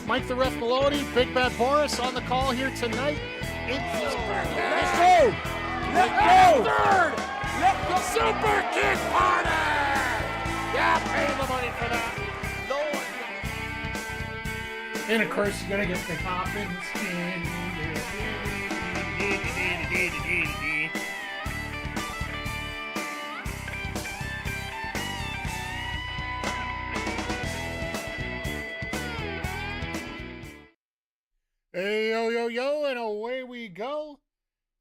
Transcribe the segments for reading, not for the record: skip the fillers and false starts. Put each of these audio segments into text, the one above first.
Mike the Ref Maloney, Big Bad Boris on the call here tonight. Let's go! Let's go! Third! Super Kick Party! Yeah, pay the money for that. No. And of course, you gotta get the hop in the skin. Hey, yo, yo, yo, and away we go.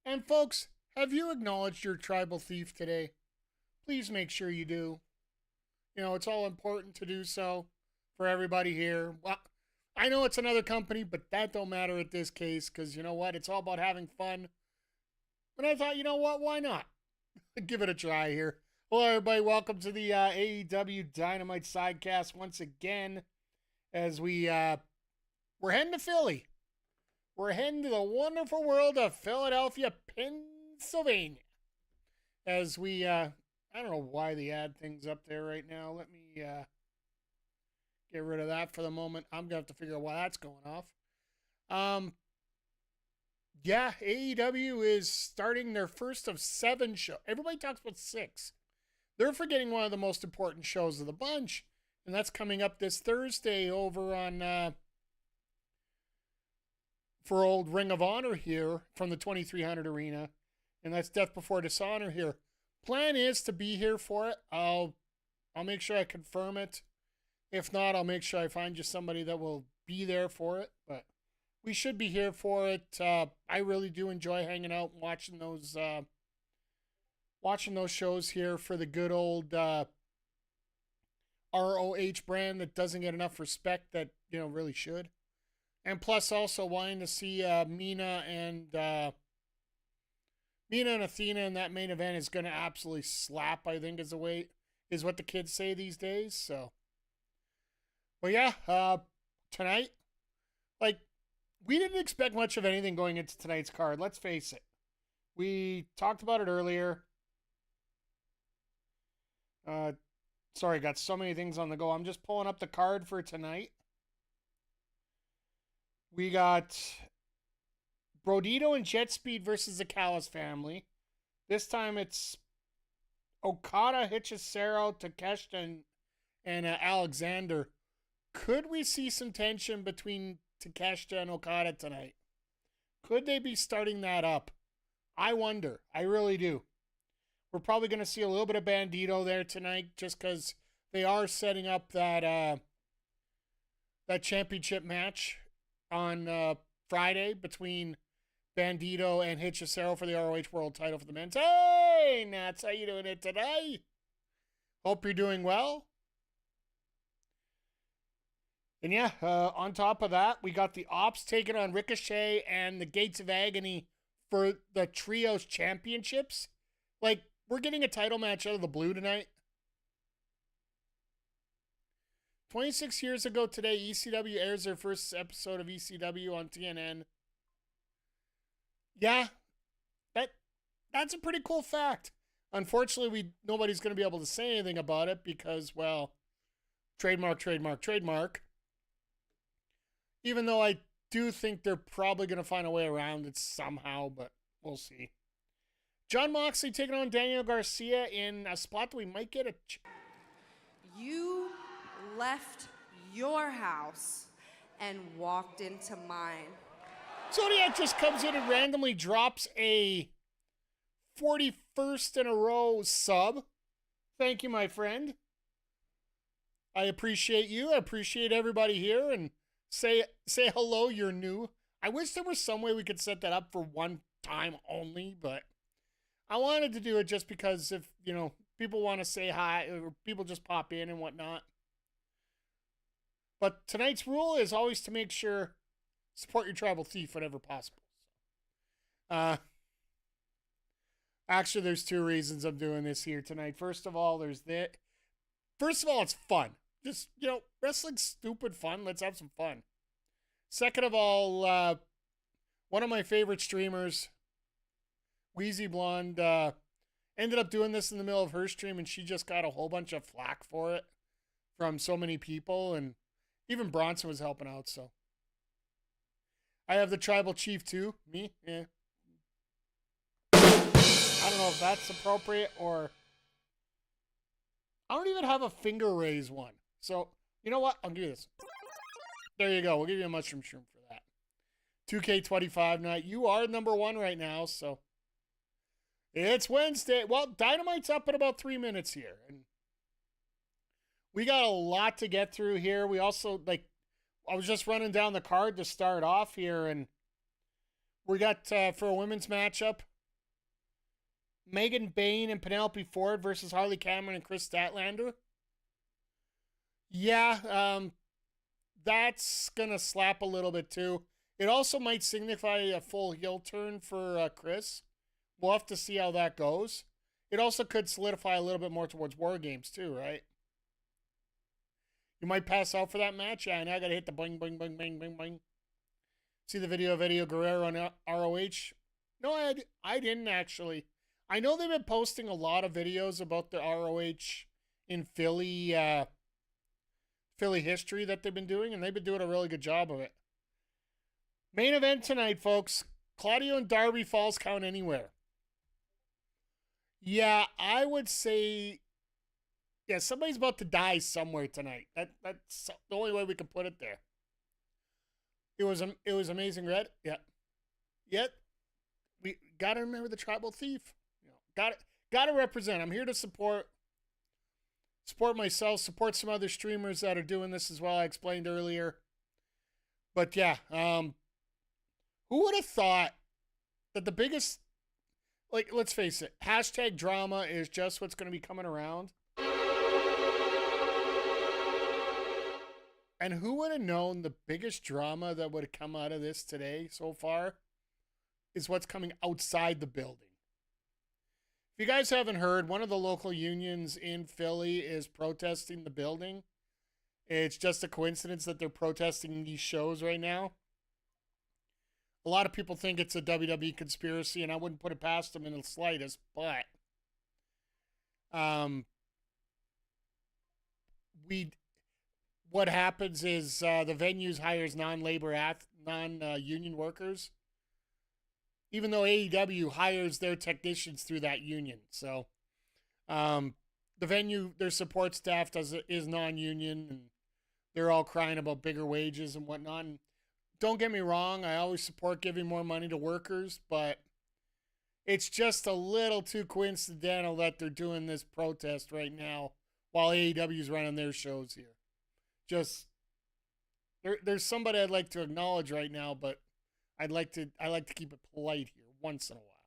And folks, have you acknowledged your tribal thief today? Please make sure you do. You know, it's all important to do so for everybody here. Well, I know it's another company, but that don't matter at this case, because you know what? It's all about having fun. And I thought, you know what? Why not? Give it a try here. Hello, everybody. Welcome to the AEW Dynamite Sidecast once again, as we're heading to Philly. We're heading to the wonderful world of Philadelphia, Pennsylvania. As we, I don't know why they add things up there right now. Let me get rid of that for the moment. I'm going to have to figure out why that's going off. Yeah, AEW is starting their first of 7 shows. Everybody talks about 6. They're forgetting one of the most important shows of the bunch, and that's coming up this Thursday over on... for old Ring of Honor here from the 2300 Arena, and that's Death Before Dishonor here. Plan is to be here for it. I'll make sure I confirm it. If not, I'll make sure I find you somebody that will be there for it. But we should be here for it. I really do enjoy hanging out and watching those shows here for the good old ROH brand that doesn't get enough respect that really should. And plus, also wanting to see Mina and Athena in that main event is going to absolutely slap. I think is what the kids say these days. So, but yeah, tonight, like we didn't expect much of anything going into tonight's card. Let's face it. We talked about it earlier. Sorry, got so many things on the go. I'm just pulling up the card for tonight. We got Brodito and Jet Speed versus the Callis family. This time it's Okada, Hechicero, Takeshita, and Alexander. Could we see some tension between Takeshita and Okada tonight? Could they be starting that up? I wonder. I really do. We're probably going to see a little bit of Bandito there tonight just because they are setting up that championship match on Friday between Bandito and Hechicero for the ROH World title for the men's. Hey, Nats, how you doing it today? Hope you're doing well. And yeah, on top of that, we got the Ops taking on Ricochet and the Gates of Agony for the Trios Championships. Like, we're getting a title match out of the blue tonight. 26 years ago today, ECW airs their first episode of ECW on TNN. Yeah, that's a pretty cool fact. Unfortunately, nobody's going to be able to say anything about it because, well, trademark. Even though I do think they're probably going to find a way around it somehow, but we'll see. John Moxley taking on Daniel Garcia in a spot that we might get a... You left your house and walked into mine. Zodiac just comes in and randomly drops a 41st in a row sub. Thank you, my friend. I appreciate you. I appreciate everybody here. And say hello, you're new. I wish there was some way we could set that up for one time only, but I wanted to do it just because if, people want to say hi or people just pop in and whatnot. But tonight's rule is always to make sure support your tribal thief whenever possible. Actually, there's 2 reasons I'm doing this here tonight. First of all, it's fun. Just, wrestling's stupid fun. Let's have some fun. Second of all, one of my favorite streamers, Wheezy Blonde, ended up doing this in the middle of her stream, and she just got a whole bunch of flack for it from so many people, and even Bronson was helping out, so I have the tribal chief too. Me? Yeah. I don't know if that's appropriate or... I don't even have a finger raise one. So, you know what? I'll give you this. There you go. We'll give you a mushroom shroom for that. 2K25 night. You are number one right now, so... It's Wednesday. Well, Dynamite's up in about 3 minutes here. And we got a lot to get through here. We also, I was just running down the card to start off here, and we got, for a women's matchup, Megan Bayne and Penelope Ford versus Harley Cameron and Chris Statlander. Yeah, that's going to slap a little bit too. It also might signify a full heel turn for Chris. We'll have to see how that goes. It also could solidify a little bit more towards War Games too, right? You might pass out for that match. Yeah, and I got to hit the boing, boing, boing, boing, boing, boing. See the video of Eddie Guerrero on ROH? No, I didn't actually. I know they've been posting a lot of videos about the ROH in Philly history that they've been doing, and they've been doing a really good job of it. Main event tonight, folks. Claudio and Darby Falls Count Anywhere. Yeah, I would say, yeah, somebody's about to die somewhere tonight. That's the only way we can put it there. It was Amazing Red. Yeah. Yet we gotta remember the tribal thief. Gotta represent. I'm here to support myself, support some other streamers that are doing this as well. I explained earlier. But yeah, who would have thought that the biggest, let's face it, hashtag drama is just what's going to be coming around. And who would have known the biggest drama that would have come out of this today so far is what's coming outside the building. If you guys haven't heard, one of the local unions in Philly is protesting the building. It's just a coincidence that they're protesting these shows right now. A lot of people think it's a WWE conspiracy, and I wouldn't put it past them in the slightest, but what happens is the venues hires non-union workers, even though AEW hires their technicians through that union. So the venue, their support staff is non-union, and they're all crying about bigger wages and whatnot. And don't get me wrong, I always support giving more money to workers, but it's just a little too coincidental that they're doing this protest right now while AEW's running their shows here. Just there's somebody I'd like to acknowledge right now, but I like to keep it polite here once in a while.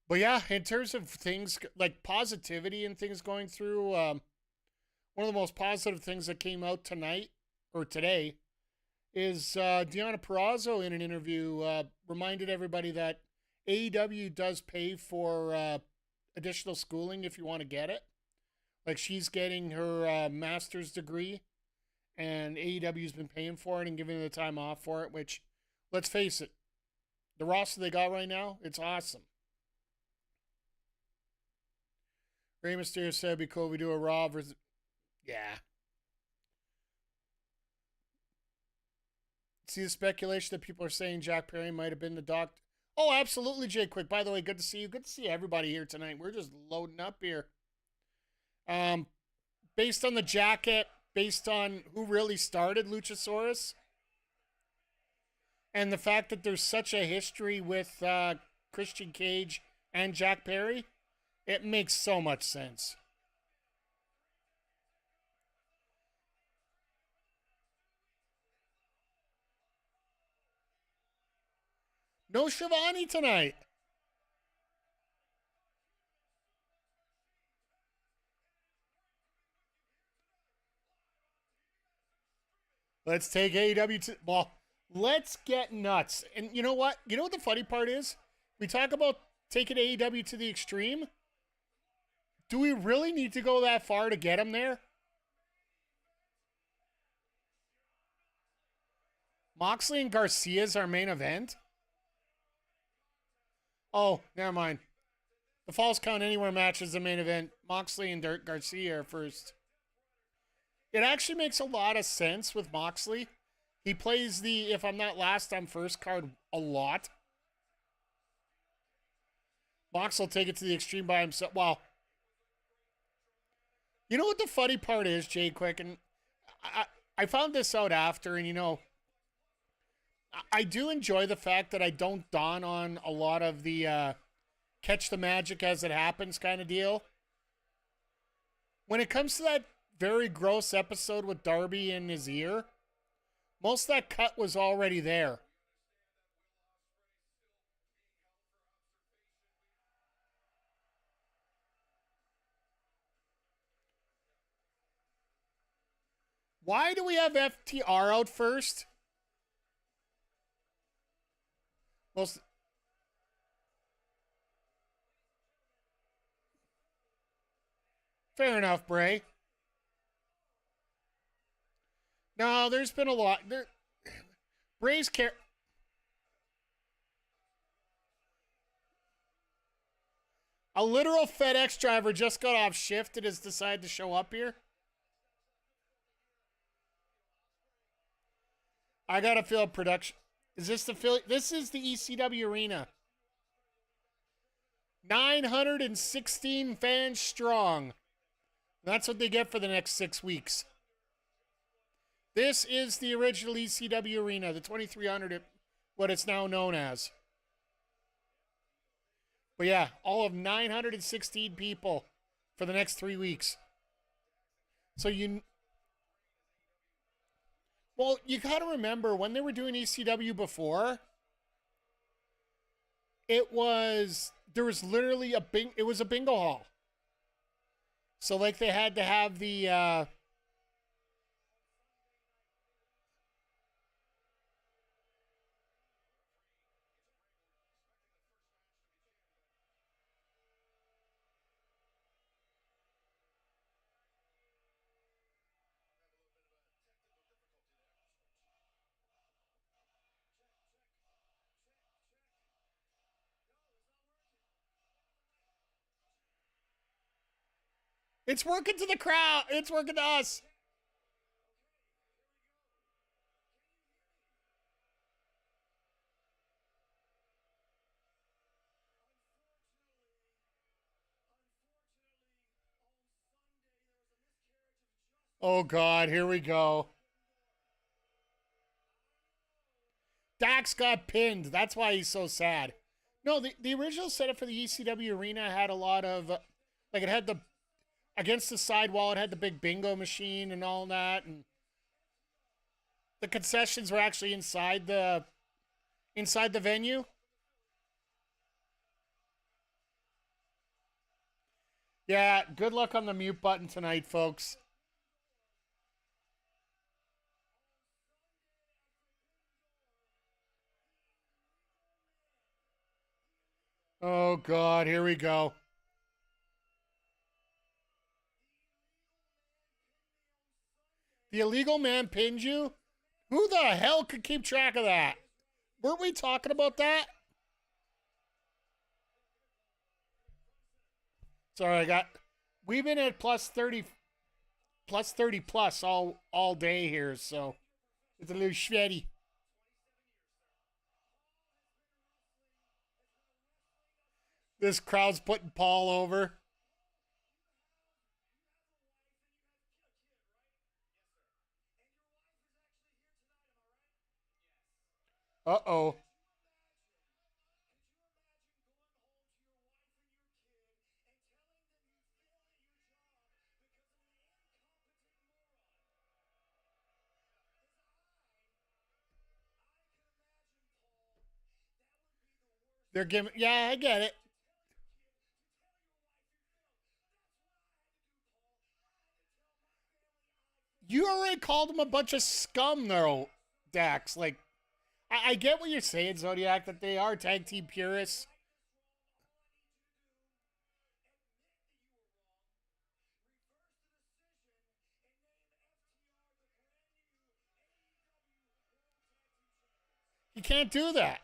But yeah, in terms of things like positivity and things going through, one of the most positive things that came out tonight or today is Deonna Purrazzo in an interview reminded everybody that AEW does pay for additional schooling if you want to get it. Like, she's getting her master's degree, and AEW's been paying for it and giving her the time off for it, which, let's face it, the roster they got right now, it's awesome. Rey Mysterio said, be cool if we do a Raw versus... Yeah. See the speculation that people are saying Jack Perry might have been the doctor? Oh, absolutely, Jay Quick. By the way, good to see you. Good to see everybody here tonight. We're just loading up here. Based on the jacket, based on who really started Luchasaurus, and the fact that there's such a history with Christian Cage and Jack Perry, it makes so much sense. No Shivani tonight. Let's take AEW to... Well, let's get nuts. And you know what? You know what the funny part is? We talk about taking AEW to the extreme. Do we really need to go that far to get them there? Moxley and Garcia's our main event? Oh, never mind. The Falls Count Anywhere match is the main event. Moxley and Garcia are first. It actually makes a lot of sense with Moxley He plays the if I'm not last, I'm first card a lot. Mox will take it to the extreme by himself. Well, you know what the funny part is, Jay Quick, and I found this out after, and I do enjoy the fact that I don't dawn on a lot of the catch the magic as it happens kind of deal. When it comes to that very gross episode with Darby in his ear, most of that cut was already there. Why do we have FTR out first? Most. Fair enough, Bray. No, there's been a lot. Bray's care. A literal FedEx driver just got off shift and has decided to show up here. I gotta feel production. Is this the Philly? This is the ECW Arena. 916 fans strong. That's what they get for the next 6 weeks. This is the original ECW Arena, the 2300, what it's now known as. But yeah, all of 916 people for the next 3 weeks. So well, you got to remember when they were doing ECW before, there was literally it was a bingo hall. So like they had to have the it's working to the crowd. It's working to us. Oh, God, here we go. Dax got pinned. That's why he's so sad. No, the original setup for the ECW Arena had a lot of, like it had the, against the sidewall, it had the big bingo machine and all that. And the concessions were actually inside the venue. Yeah, good luck on the mute button tonight, folks. Oh, God, here we go. The illegal man pinned you? Who the hell could keep track of that? Weren't we talking about that? Sorry, we've been at plus 30 plus all day here, so it's a little shreddy. This crowd's putting Paul over. Uh-oh. They're giving, yeah, I get it. You already called them a bunch of scum, though, Dax. Like, I get what you're saying, Zodiac, that they are tag team purists. You can't do that.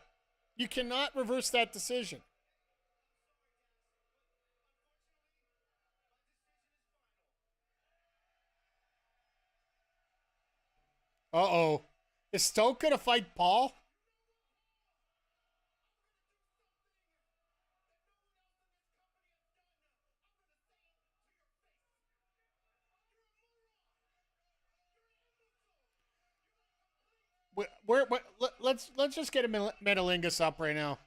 You cannot reverse that decision. Uh-oh. Is Stoke gonna fight Paul? Let's just get a Metalingus up right now.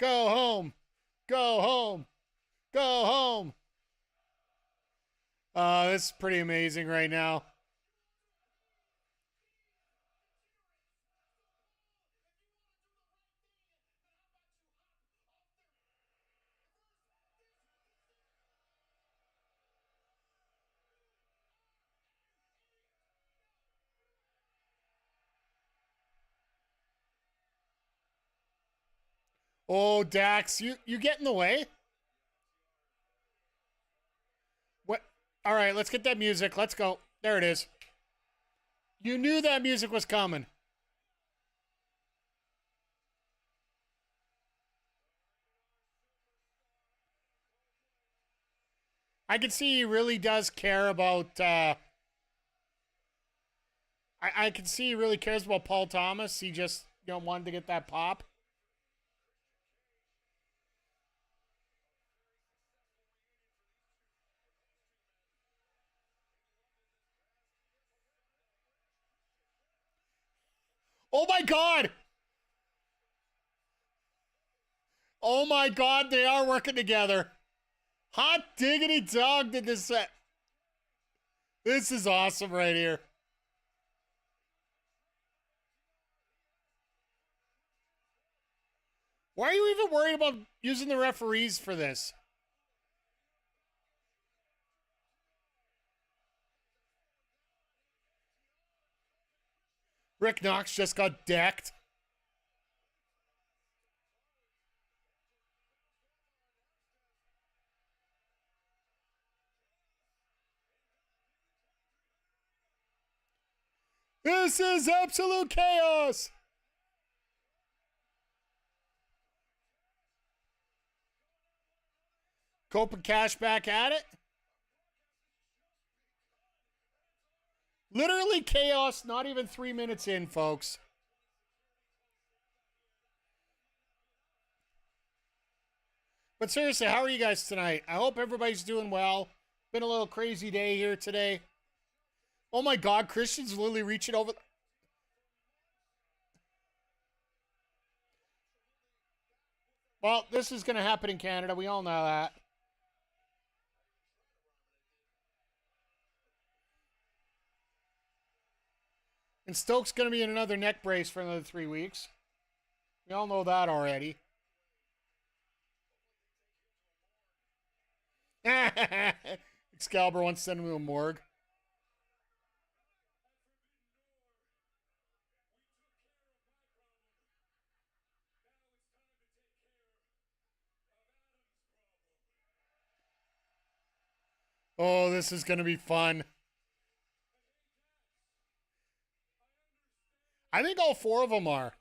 Go home. Go home. Go home. This is pretty amazing right now. Oh, Dax, you get in the way? What? All right, let's get that music. Let's go. There it is. You knew that music was coming. I can see he really does care about. I can see he really cares about Paul Thomas. He just wanted to get that pop. Oh my God! Oh my God, they are working together. Hot diggity dog did this set. This is awesome right here. Why are you even worried about using the referees for this? Rick Knox just got decked. This is absolute chaos. Cope and Cash back at it. Literally chaos, not even 3 minutes in, folks. But seriously, how are you guys tonight? I hope everybody's doing well. Been a little crazy day here today. Oh my God, Christian's literally reaching over. Well, this is going to happen in Canada. We all know that. And Stokes going to be in another neck brace for another 3 weeks. We all know that already. Excalibur wants to send him to a morgue. Oh, this is going to be fun. I think all 4 of them are.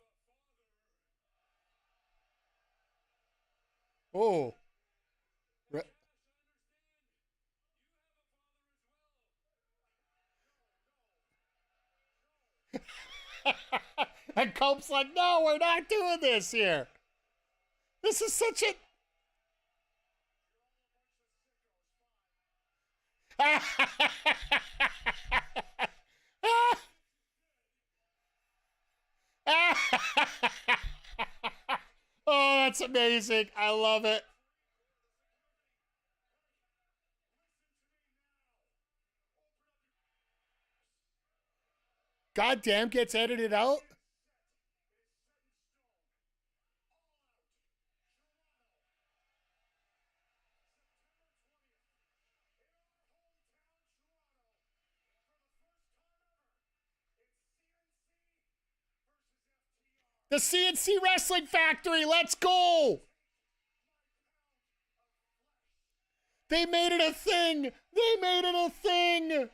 Oh. And Cope's like, no, we're not doing this here. This is such a... Oh, that's amazing. I love it. Goddamn gets edited out. The CNC Wrestling Factory, let's go! They made it a thing! They made it a thing!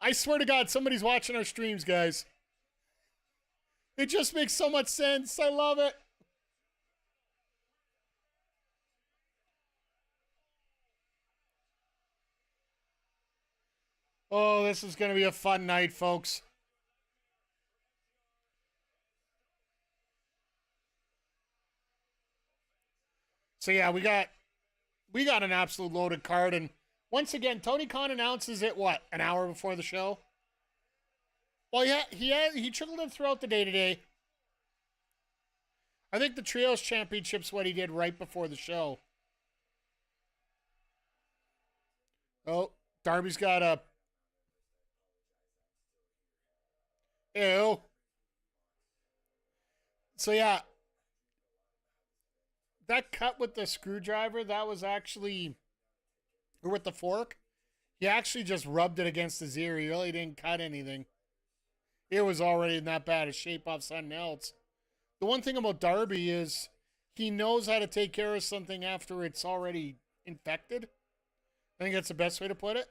I swear to God, somebody's watching our streams, guys. It just makes so much sense. I love it. Oh, this is going to be a fun night, folks. So yeah, we got an absolute loaded card, and once again, Tony Khan announces it what, an hour before the show? Well, yeah, he trickled it throughout the day today. I think the Trios Championship's what he did right before the show. Oh, Darby's got a... Ew. So yeah, that cut with the screwdriver, that was actually... Or with the fork, he actually just rubbed it against his ear. He really didn't cut anything. It was already in that bad a shape off something else. The one thing about Darby is he knows how to take care of something after it's already infected. I think that's the best way to put it.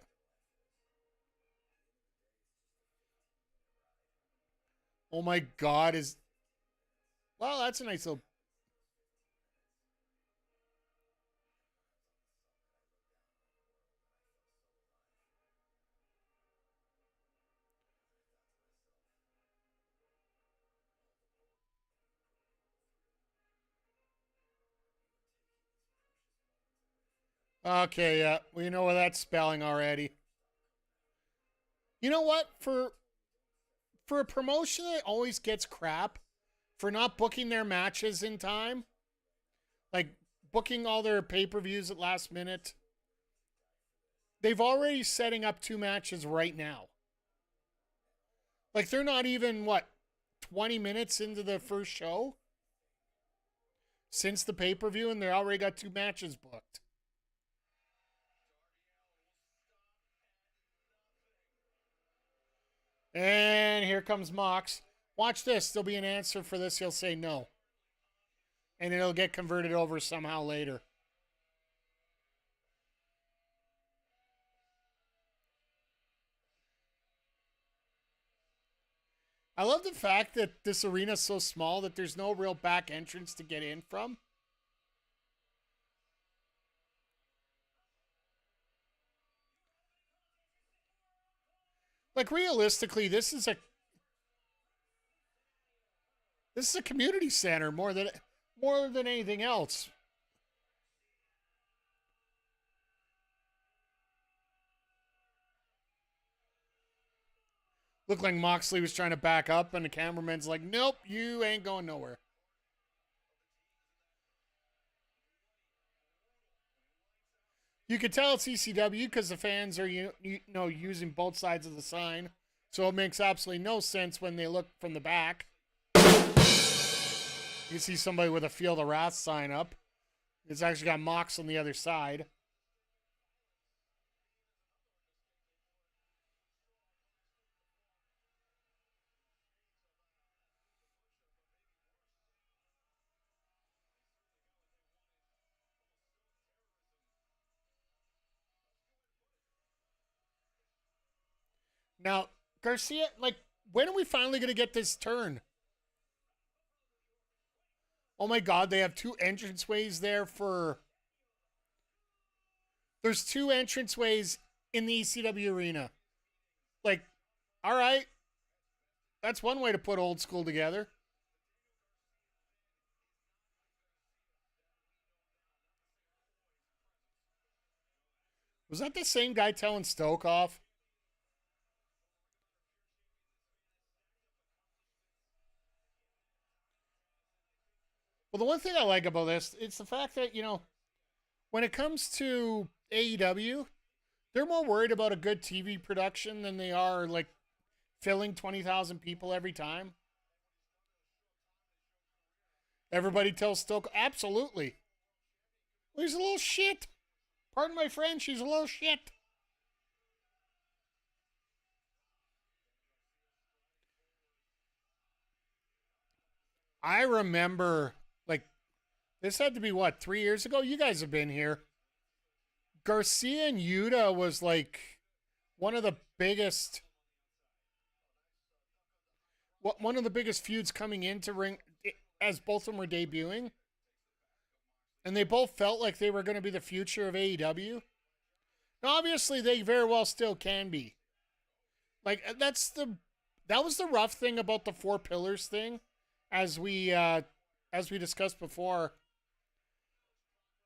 Oh my God, well, that's a nice little... Okay, yeah, we know what that's spelling already. You know what? For a promotion that always gets crap for not booking their matches in time, like booking all their pay-per-views at last minute, they've already setting up 2 matches right now. Like they're not even, what, 20 minutes into the first show since the pay-per-view, and they already got 2 matches booked. And here comes Mox. Watch this. There'll be an answer for this. He'll say no. And it'll get converted over somehow later. I love the fact that this arena's so small that there's no real back entrance to get in from. Like realistically, this is a community center more than anything else. Looked like Moxley was trying to back up, and the cameraman's like, "Nope, you ain't going nowhere." You could tell it's ECW because the fans are you know using both sides of the sign, so it makes absolutely no sense when they look from the back. You see somebody with a Feel the Wrath sign up. It's actually got Mox on the other side. Now, Garcia, like, when are we finally going to get this turn? Oh my God, they have 2 entranceways there for... There's 2 entranceways in the ECW Arena. Like, all right. That's one way to put old school together. Was that the same guy telling Stoke off? Well, the one thing I like about this, it's the fact that, you know, when it comes to AEW, they're more worried about a good TV production than they are, like, filling 20,000 people every time. Everybody tells Stoke, absolutely. Well, he's a little shit. Pardon my French, he's a little shit. I remember, like, this had to be, what, 3 years ago? You guys have been here. Garcia and Yuta was, like, one of the biggest... one of the biggest feuds coming into ring as both of them were debuting. And they both felt like they were going to be the future of AEW. Now, obviously, they very well still can be. Like that was the rough thing about the Four Pillars thing, as we discussed before.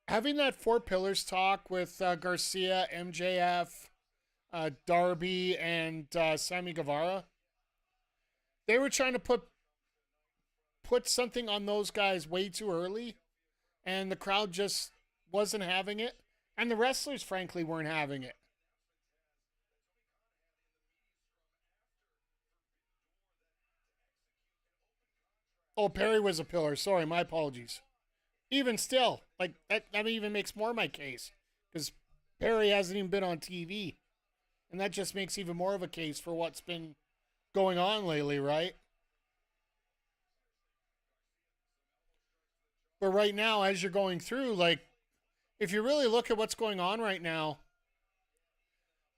Having that Four Pillars talk with Garcia, MJF, Darby, and Sammy Guevara, they were trying to put something on those guys way too early, and the crowd just wasn't having it, and the wrestlers frankly weren't having it. Oh, Perry was a pillar. Sorry, my apologies. Even still, like that even makes more my case, because Perry hasn't even been on TV, and that just makes even more of a case for what's been going on lately, right? But right now, as you're going through, like, if you really look at what's going on right now,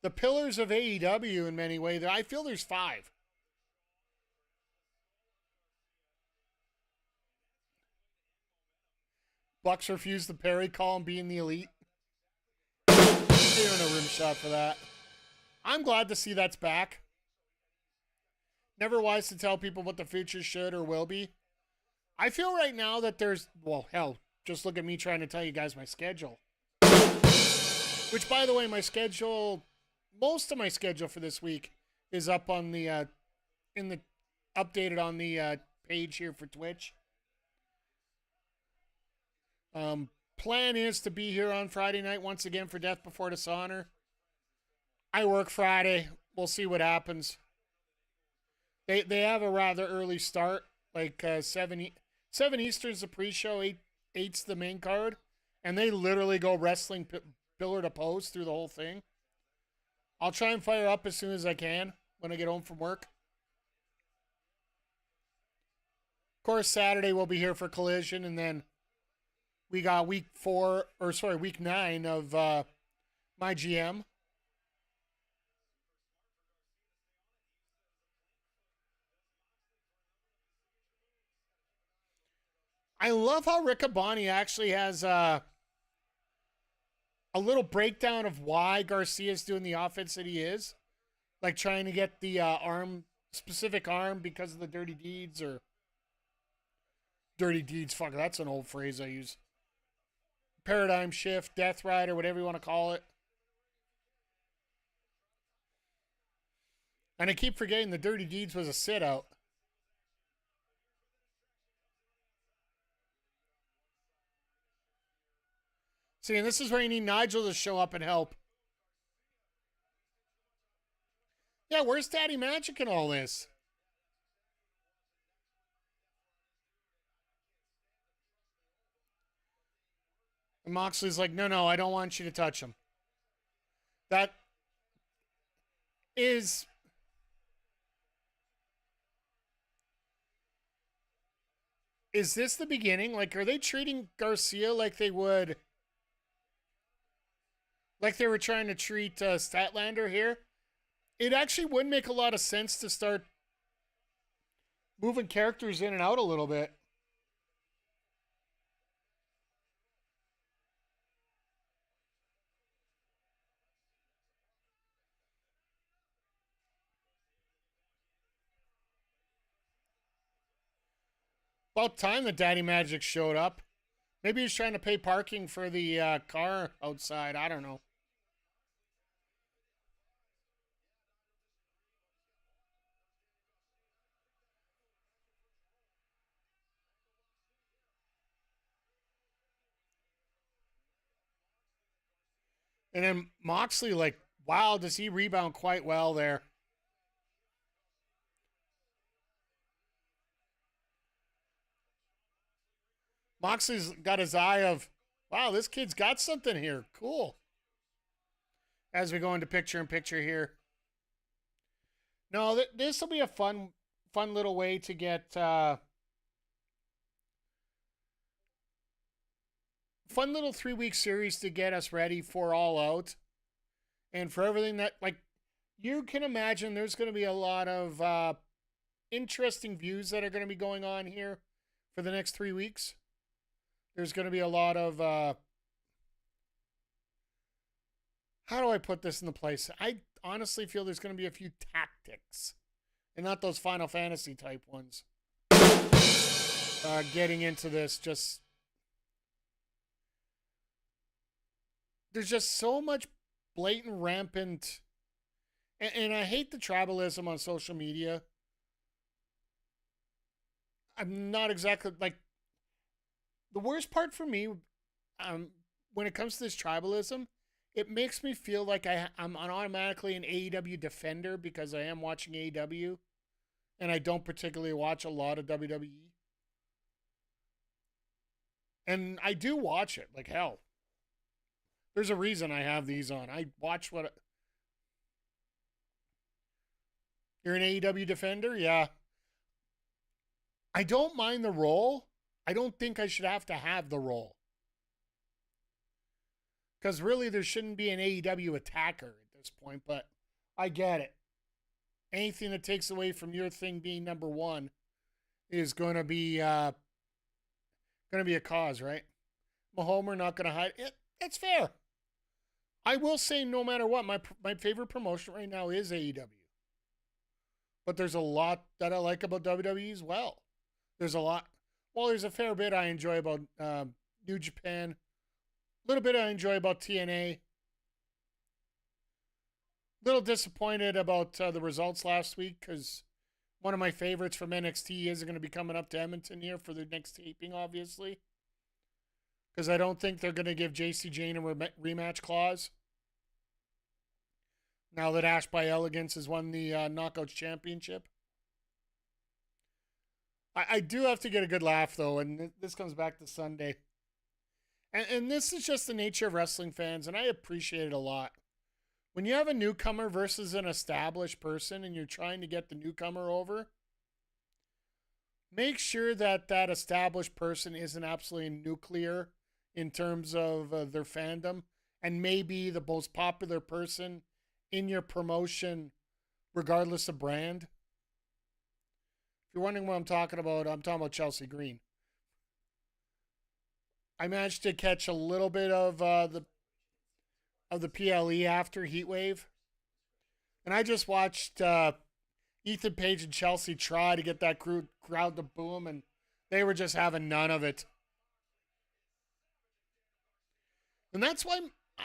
the pillars of AEW in many ways, I feel there's five. Bucks refused the Perry call and being the elite. They don't know rim shot for that. I'm glad to see that's back. Never wise to tell people what the future should or will be. I feel right now that there's, well, hell, just look at me trying to tell you guys my schedule. Which, by the way, my schedule, most of my schedule for this week is up on the, updated on the page here for Twitch. Plan is to be here on Friday night once again for Death Before Dishonor. I work Friday. We'll see what happens. They have a rather early start, like 7 Eastern's the pre-show, 8's the main card, and they literally go wrestling pillar to post through the whole thing. I'll try and fire up as soon as I can when I get home from work. Of course, Saturday we'll be here for Collision, and then we got week 9 of my GM. I love how Riccaboni actually has a little breakdown of why Garcia's doing the offense that he is. Like trying to get the specific arm because of the dirty deeds or... Dirty deeds, fuck, that's an old phrase I use. Paradigm shift, death rider, whatever you want to call it. And I keep forgetting the dirty deeds was a sit out. See, and this is where you need Nigel to show up and help. Yeah, where's Daddy Magic in all this? And Moxley's like, no, I don't want you to touch him. That is... Is this the beginning? Like, are they treating Garcia like they would... Like they were trying to treat Statlander here? It actually would make a lot of sense to start moving characters in and out a little bit. About time that Daddy Magic showed up. Maybe he's trying to pay parking for the car outside. I don't know. And then Moxley, like, wow, does he rebound quite well there? Moxley's got his eye of, wow, this kid's got something here. Cool. As we go into picture-in-picture here. No, this will be a fun little way to get... fun little 3-week series to get us ready for All Out. And for everything that, like, you can imagine there's going to be a lot of interesting views that are going to be going on here for the next 3 weeks. There's going to be a lot of, how do I put this in the place? I honestly feel there's going to be a few tactics, and not those Final Fantasy type ones. Getting into this, there's just so much blatant, rampant, and I hate the tribalism on social media. I'm not exactly like the worst part for me. When it comes to this tribalism, it makes me feel like I'm automatically an AEW defender because I am watching AEW, and I don't particularly watch a lot of WWE. And I do watch it, like hell. There's a reason I have these on. I watch what... You're an AEW defender? Yeah. I don't mind the role. I don't think I should have to have the role. Because really, there shouldn't be an AEW attacker at this point, but I get it. Anything that takes away from your thing being number one is going to be a cause, right? I'm a homer, not going to hide it. It's fair. I will say, no matter what, my favorite promotion right now is AEW. But there's a lot that I like about WWE as well. There's a lot. Well, there's a fair bit I enjoy about New Japan. A little bit I enjoy about TNA. A little disappointed about the results last week because one of my favorites from NXT is going to be coming up to Edmonton here for the next taping, obviously. Because I don't think they're going to give JC Jane a rematch clause. Now that Ash by Elegance has won the Knockouts Championship. I do have to get a good laugh, though, and this comes back to Sunday. And this is just the nature of wrestling fans, and I appreciate it a lot. When you have a newcomer versus an established person and you're trying to get the newcomer over, make sure that that established person isn't absolutely nuclear in terms of their fandom and maybe the most popular person in your promotion regardless of brand. If you're wondering what I'm talking about Chelsea Green. I managed to catch a little bit of the PLE after Heatwave. And I just watched Ethan Page and Chelsea try to get that crowd to boom, and they were just having none of it. And that's why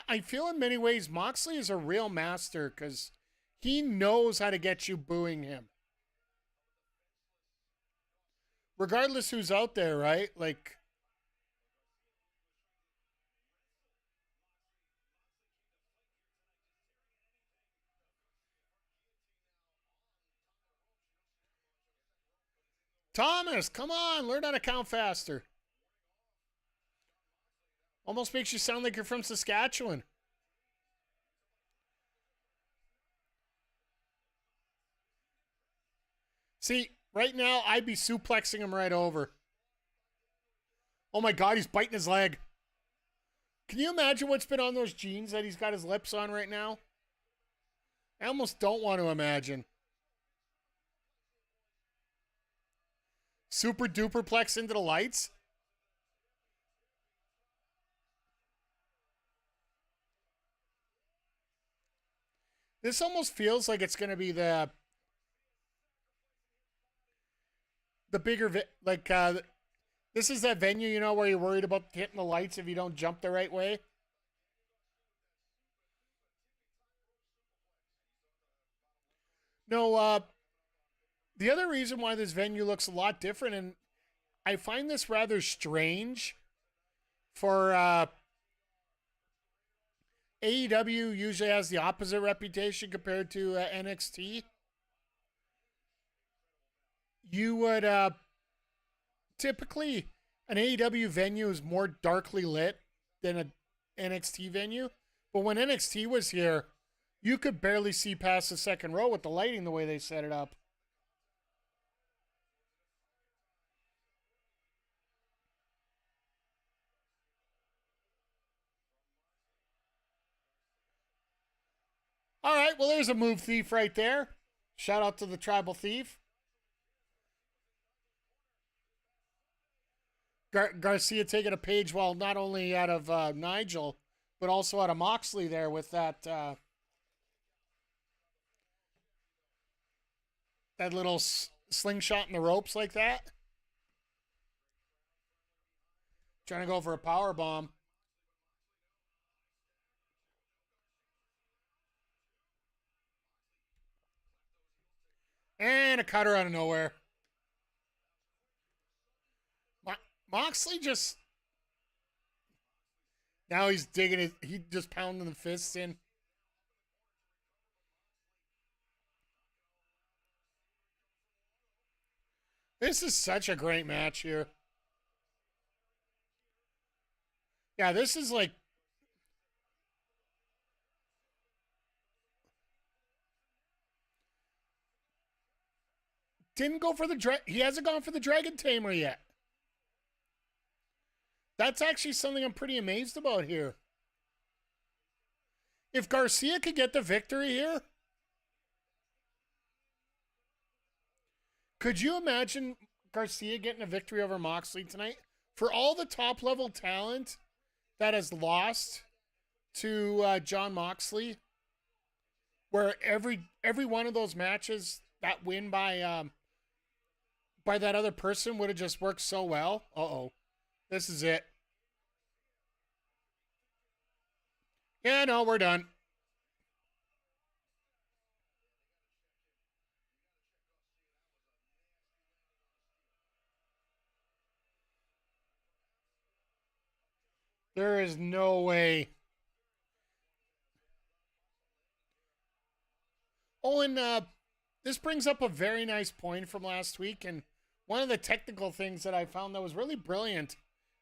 I feel in many ways Moxley is a real master because he knows how to get you booing him. Regardless who's out there, right? Like, Thomas, come on, learn how to count faster. Almost makes you sound like you're from Saskatchewan. See, right now, I'd be suplexing him right over. Oh my God, he's biting his leg. Can you imagine what's been on those jeans that he's got his lips on right now? I almost don't want to imagine. Super duper plex into the lights? This almost feels like it's going to be the bigger, this is that venue, you know, where you're worried about hitting the lights if you don't jump the right way. No, the other reason why this venue looks a lot different, and I find this rather strange for AEW usually has the opposite reputation compared to NXT. You would typically an AEW venue is more darkly lit than an NXT venue. But when NXT was here, you could barely see past the second row with the lighting the way they set it up. All right, well, there's a move thief right there. Shout out to the tribal thief. Garcia taking a page, well, not only out of Nigel, but also out of Moxley there with that. that little slingshot in the ropes like that. Trying to go for a power bomb. And a cutter out of nowhere. Moxley just... Now he's digging it. He just pounding the fists in. This is such a great match here. Yeah, this is like... Didn't go for the... He hasn't gone for the Dragon Tamer yet. That's actually something I'm pretty amazed about here. If Garcia could get the victory here, could you imagine Garcia getting a victory over Moxley tonight? For all the top level talent that has lost to John Moxley, where every one of those matches that win by that other person would have just worked so well. Uh-oh. This is it. Yeah, no, we're done. There is no way. Oh, and this brings up a very nice point from last week, and one of the technical things that I found that was really brilliant,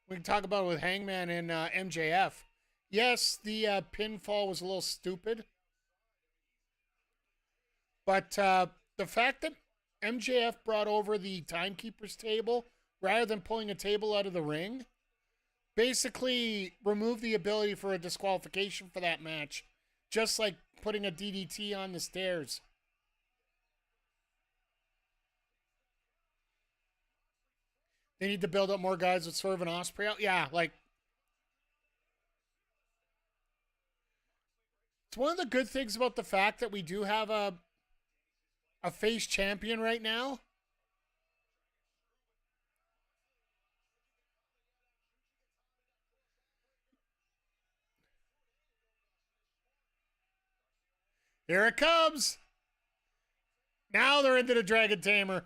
we can talk about with Hangman and MJF. Yes, the pinfall was a little stupid, but the fact that MJF brought over the timekeeper's table rather than pulling a table out of the ring basically removed the ability for a disqualification for that match, just like putting a DDT on the stairs. They need to build up more guys with Swerve and Ospreay out. Yeah, like... It's one of the good things about the fact that we do have a face champion right now. Here it comes. Now they're into the Dragon Tamer.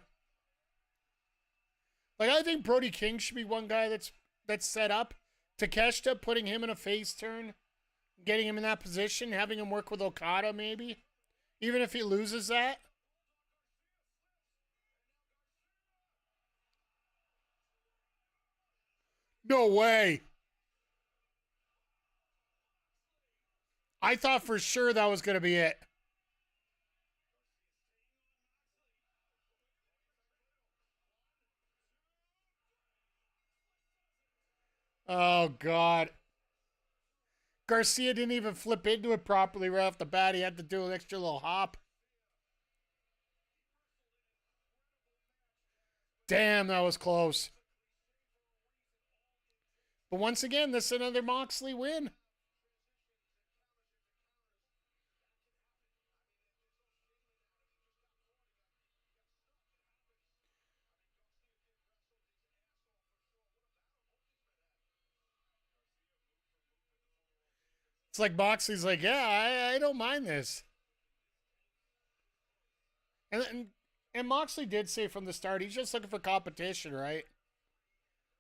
Like, I think Brody King should be one guy that's set up. Takeshita, putting him in a face turn, getting him in that position, having him work with Okada maybe, even if he loses that. No way. I thought for sure that was going to be it. Oh, God. Garcia didn't even flip into it properly right off the bat. He had to do an extra little hop. Damn, that was close. But once again, this is another Moxley win. It's like Moxley's like, yeah, I don't mind this. And Moxley did say from the start he's just looking for competition, right?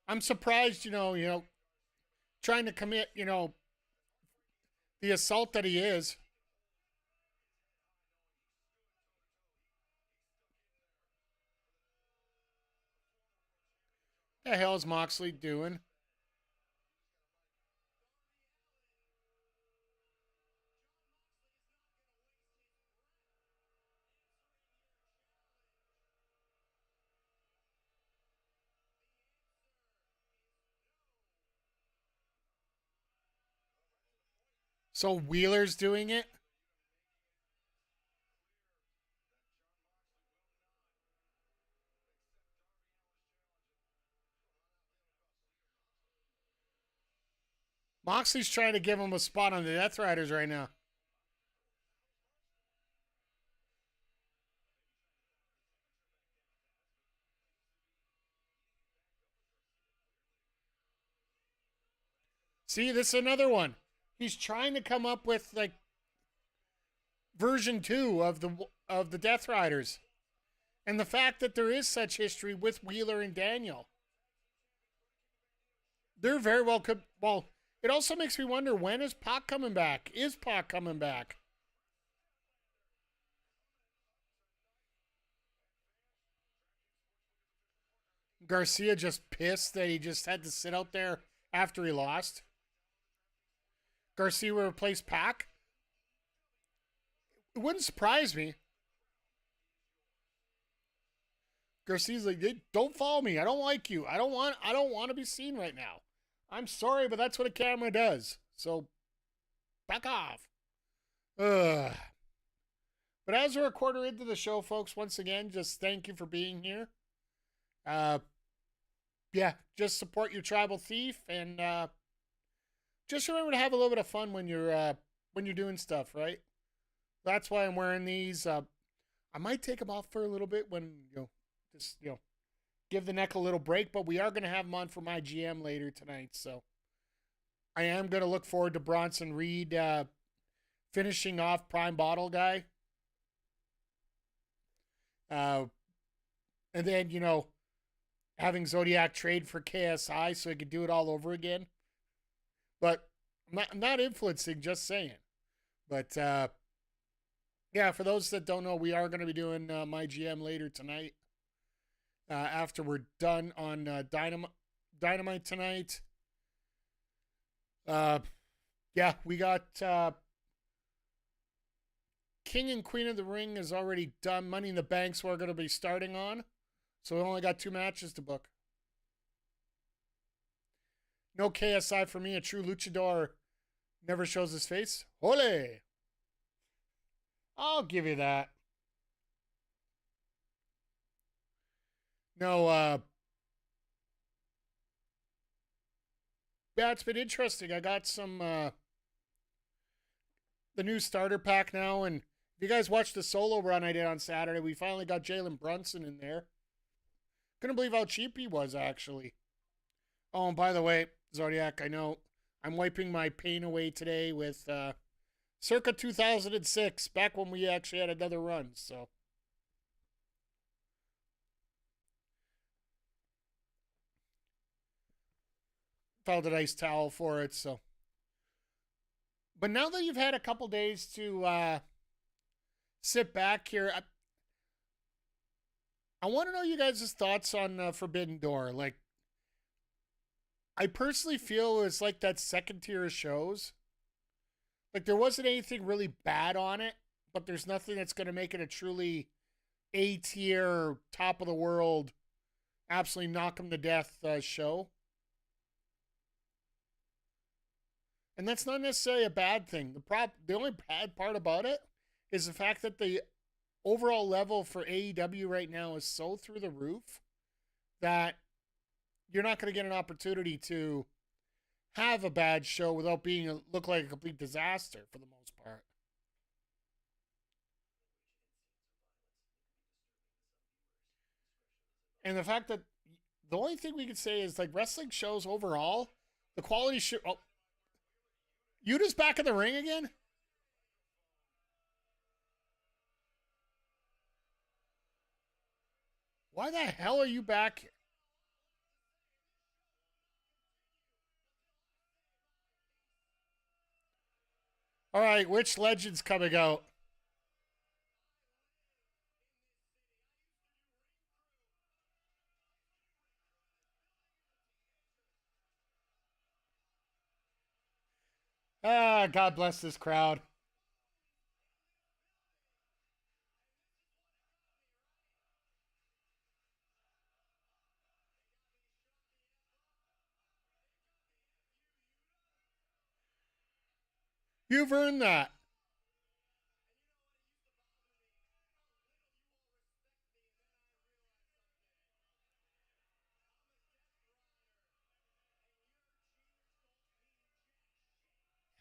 I'm surprised, you know, trying to commit, the assault that he is. The hell is Moxley doing? So Wheeler's doing it? Moxley's trying to give him a spot on the Death Riders right now. See, this is another one. He's trying to come up with like version 2 of the Death Riders. And the fact that there is such history with Wheeler and Daniel. They're very well could well, it also makes me wonder, when is Pac coming back? Is Pac coming back? Garcia just pissed that he just had to sit out there after he lost. Garcia will replace Pac. It wouldn't surprise me. Garcia's like, hey, don't follow me. I don't like you. I don't want to be seen right now. I'm sorry, but that's what a camera does. So back off. Ugh. But as we're a quarter into the show, folks, once again, just thank you for being here. Yeah, just support your tribal thief, and just remember to have a little bit of fun when you're doing stuff, right? That's why I'm wearing these. I might take them off for a little bit when just give the neck a little break, but we are going to have them on for my GM later tonight, so I am going to look forward to Bronson Reed finishing off Prime Bottle Guy. And then, having Zodiac trade for KSI so he could do it all over again. But I'm not influencing, just saying. But, yeah, for those that don't know, we are going to be doing my GM later tonight. After we're done on Dynamite tonight. Yeah, we got King and Queen of the Ring is already done. Money in the Bank's we're going to be starting on. So we only got 2 matches to book. No KSI for me. A true luchador never shows his face. Ole! I'll give you that. No, yeah, it's been interesting. I got some, the new starter pack now, and if you guys watched the solo run I did on Saturday, we finally got Jalen Brunson in there. Couldn't believe how cheap he was, actually. Oh, and by the way, Zodiac, I know I'm wiping my pain away today with circa 2006, back when we actually had another run, so. Found a nice towel for it, so. But now that you've had a couple days to sit back here, I want to know you guys' thoughts on Forbidden Door. Like, I personally feel it's like that second tier of shows. Like, there wasn't anything really bad on it, but there's nothing that's going to make it a truly A tier, top of the world, absolutely knock 'em to death show. And that's not necessarily a bad thing. The only bad part about it is the fact that the overall level for AEW right now is so through the roof that you're not going to get an opportunity to have a bad show without look like a complete disaster for the most part. And the fact that the only thing we could say is like wrestling shows overall, the quality should. Oh, Yuta's back in the ring again? Why the hell are you back here? All right, which legend's coming out? Ah, God bless this crowd. You've earned that.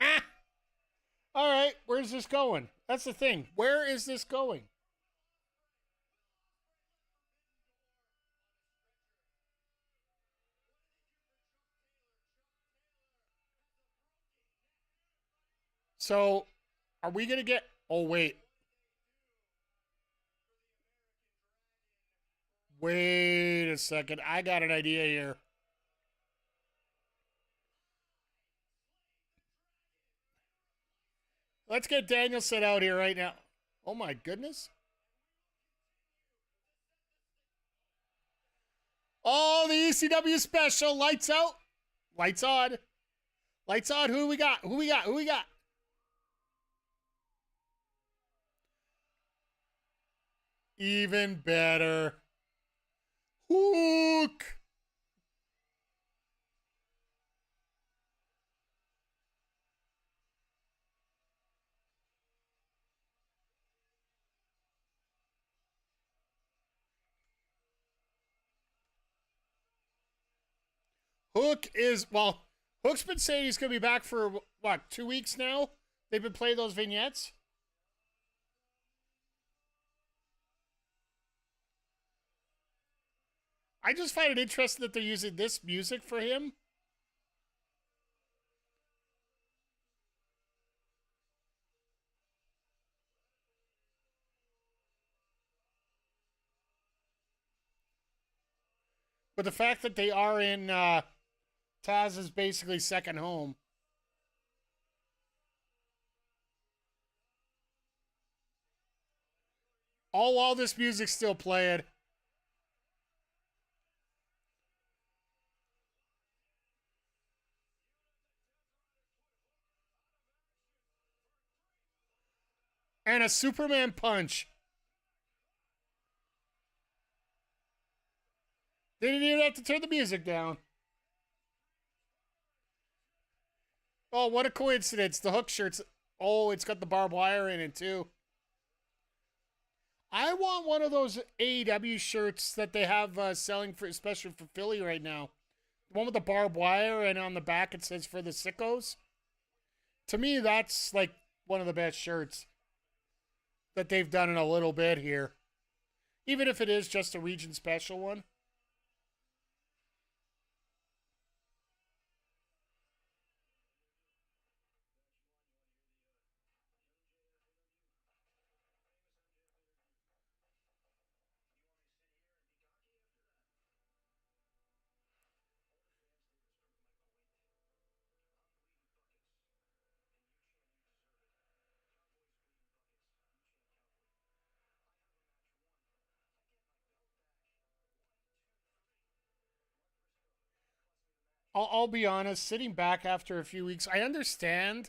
Ah! All right, where's this going? That's the thing. Where is this going? So, are we going to get... Oh, wait. Wait a second. I got an idea here. Let's get Danielson out here right now. Oh, my goodness. Oh, the ECW special. Lights out. Lights on. Lights on. Who we got? Who we got? Who we got? Even better. Hook. Hook is, well, Hook's been saying he's going to be back for, what, 2 weeks now? They've been playing those vignettes? I just find it interesting that they're using this music for him. But the fact that they are in Taz's basically second home. All while this music's still playing. And a Superman punch. They didn't even have to turn the music down. Oh, what a coincidence. The Hook shirt's... Oh, it's got the barbed wire in it, too. I want one of those AEW shirts that they have selling for, especially for Philly right now. The one with the barbed wire, and on the back it says for the sickos. To me, that's like one of the best shirts that they've done in a little bit here. Even if it is just a region special one. I'll be honest, sitting back after a few weeks, I understand.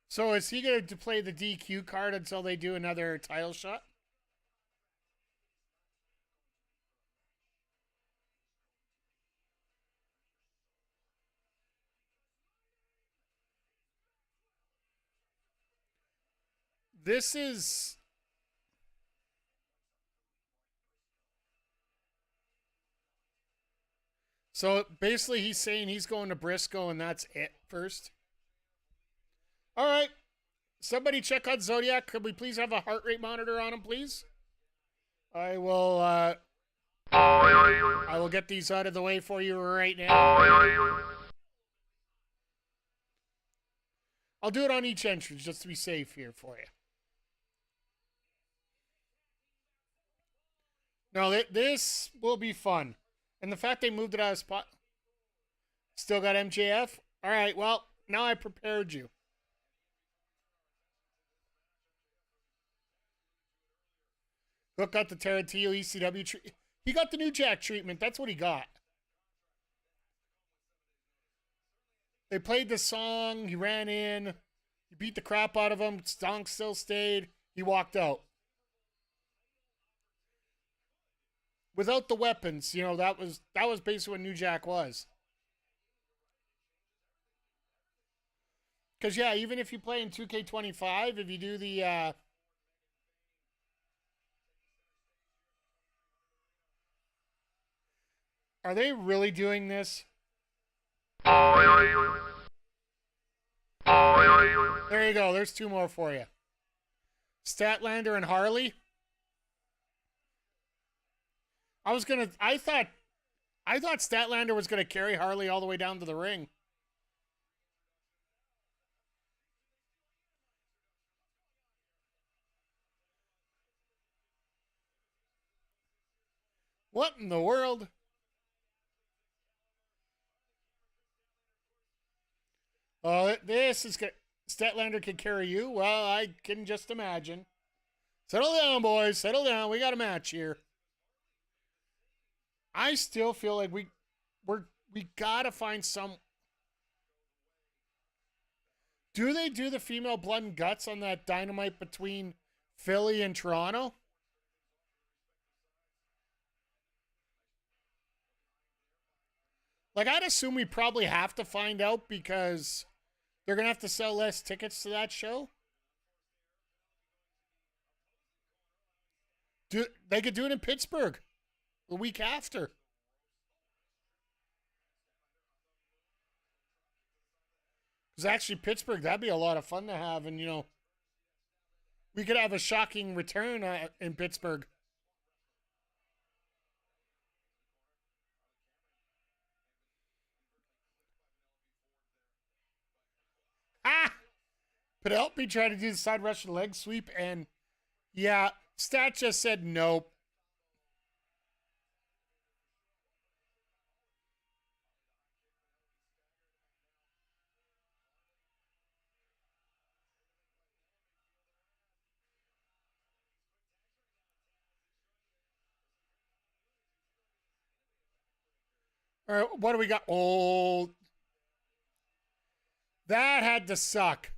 So is he going to play the DQ card until they do another title shot? This is... So basically he's saying he's going to Briscoe and that's it first. All right. Somebody check on Zodiac. Could we please have a heart rate monitor on him, please? I will get these out of the way for you right now. I'll do it on each entrance just to be safe here for you. No, this will be fun. And the fact they moved it out of spot. Still got MJF? All right, well, now I prepared you. Hook got the Tarantino ECW treatment. He got the New Jack treatment. That's what he got. They played the song. He ran in. He beat the crap out of him. Song still stayed. He walked out. Without the weapons, you know, that was basically what New Jack was. Because, yeah, even if you play in 2K25, if you do the... Are they really doing this? There you go. There's two more for you. Statlander and Harley. I thought Statlander was gonna carry Harley all the way down to the ring. What in the world? Oh, this is good. Statlander can carry you? Well, I can just imagine. Settle down, boys. Settle down. We got a match here. I still feel like we gotta find some. Do they do the female blood and guts on that Dynamite between Philly and Toronto? Like, I'd assume we probably have to find out because they're going to have to sell less tickets to that show. They could do it in Pittsburgh the week after. Because actually, Pittsburgh, that'd be a lot of fun to have. And, you know, we could have a shocking return in Pittsburgh. Ah! Penelope tried to do the side Russian leg sweep, and yeah, Stat just said nope. All right, what do we got? Oh, that had to suck.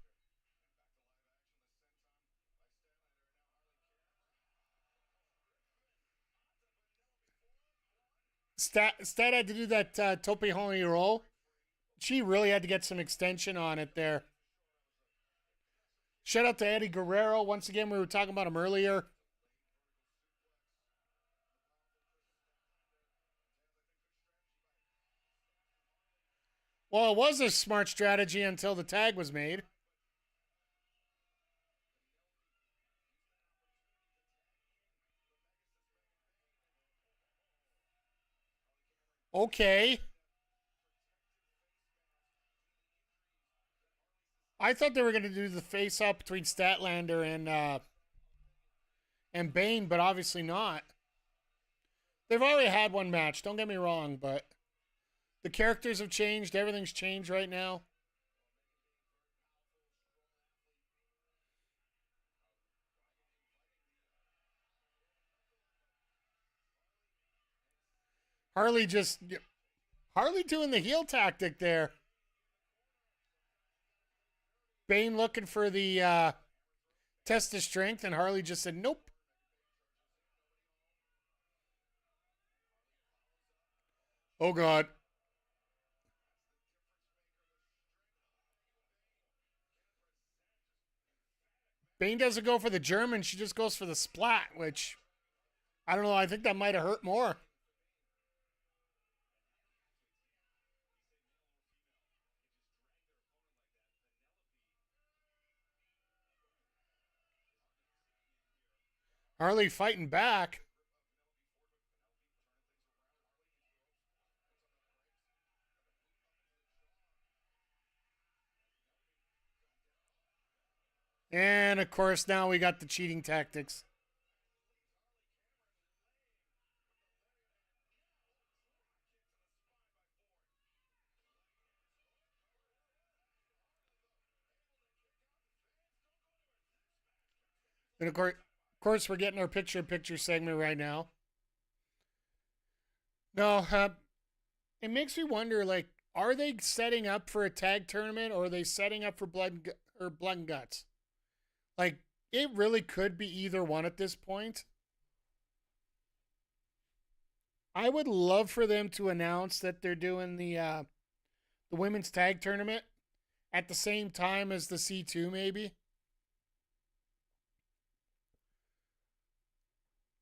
Stat had to do that tope honey roll. She really had to get some extension on it there. Shout out to Eddie Guerrero. Once again, we were talking about him earlier. Well, it was a smart strategy until the tag was made. Okay. I thought they were going to do the face-up between Statlander and Bane, but obviously not. They've already had one match, don't get me wrong, but the characters have changed. Everything's changed right now. Harley doing the heel tactic there. Bane looking for the test of strength, and Harley just said nope. Oh, God. Bane doesn't go for the German. She just goes for the splat, which, I don't know. I think that might have hurt more. Harley fighting back. And, of course, now we got the cheating tactics. And, of course, Of course, we're getting our picture-in-picture segment right now. No, it makes me wonder, like, are they setting up for a tag tournament or are they setting up for blood and guts? Like, it really could be either one at this point. I would love for them to announce that they're doing the women's tag tournament at the same time as the C2, maybe.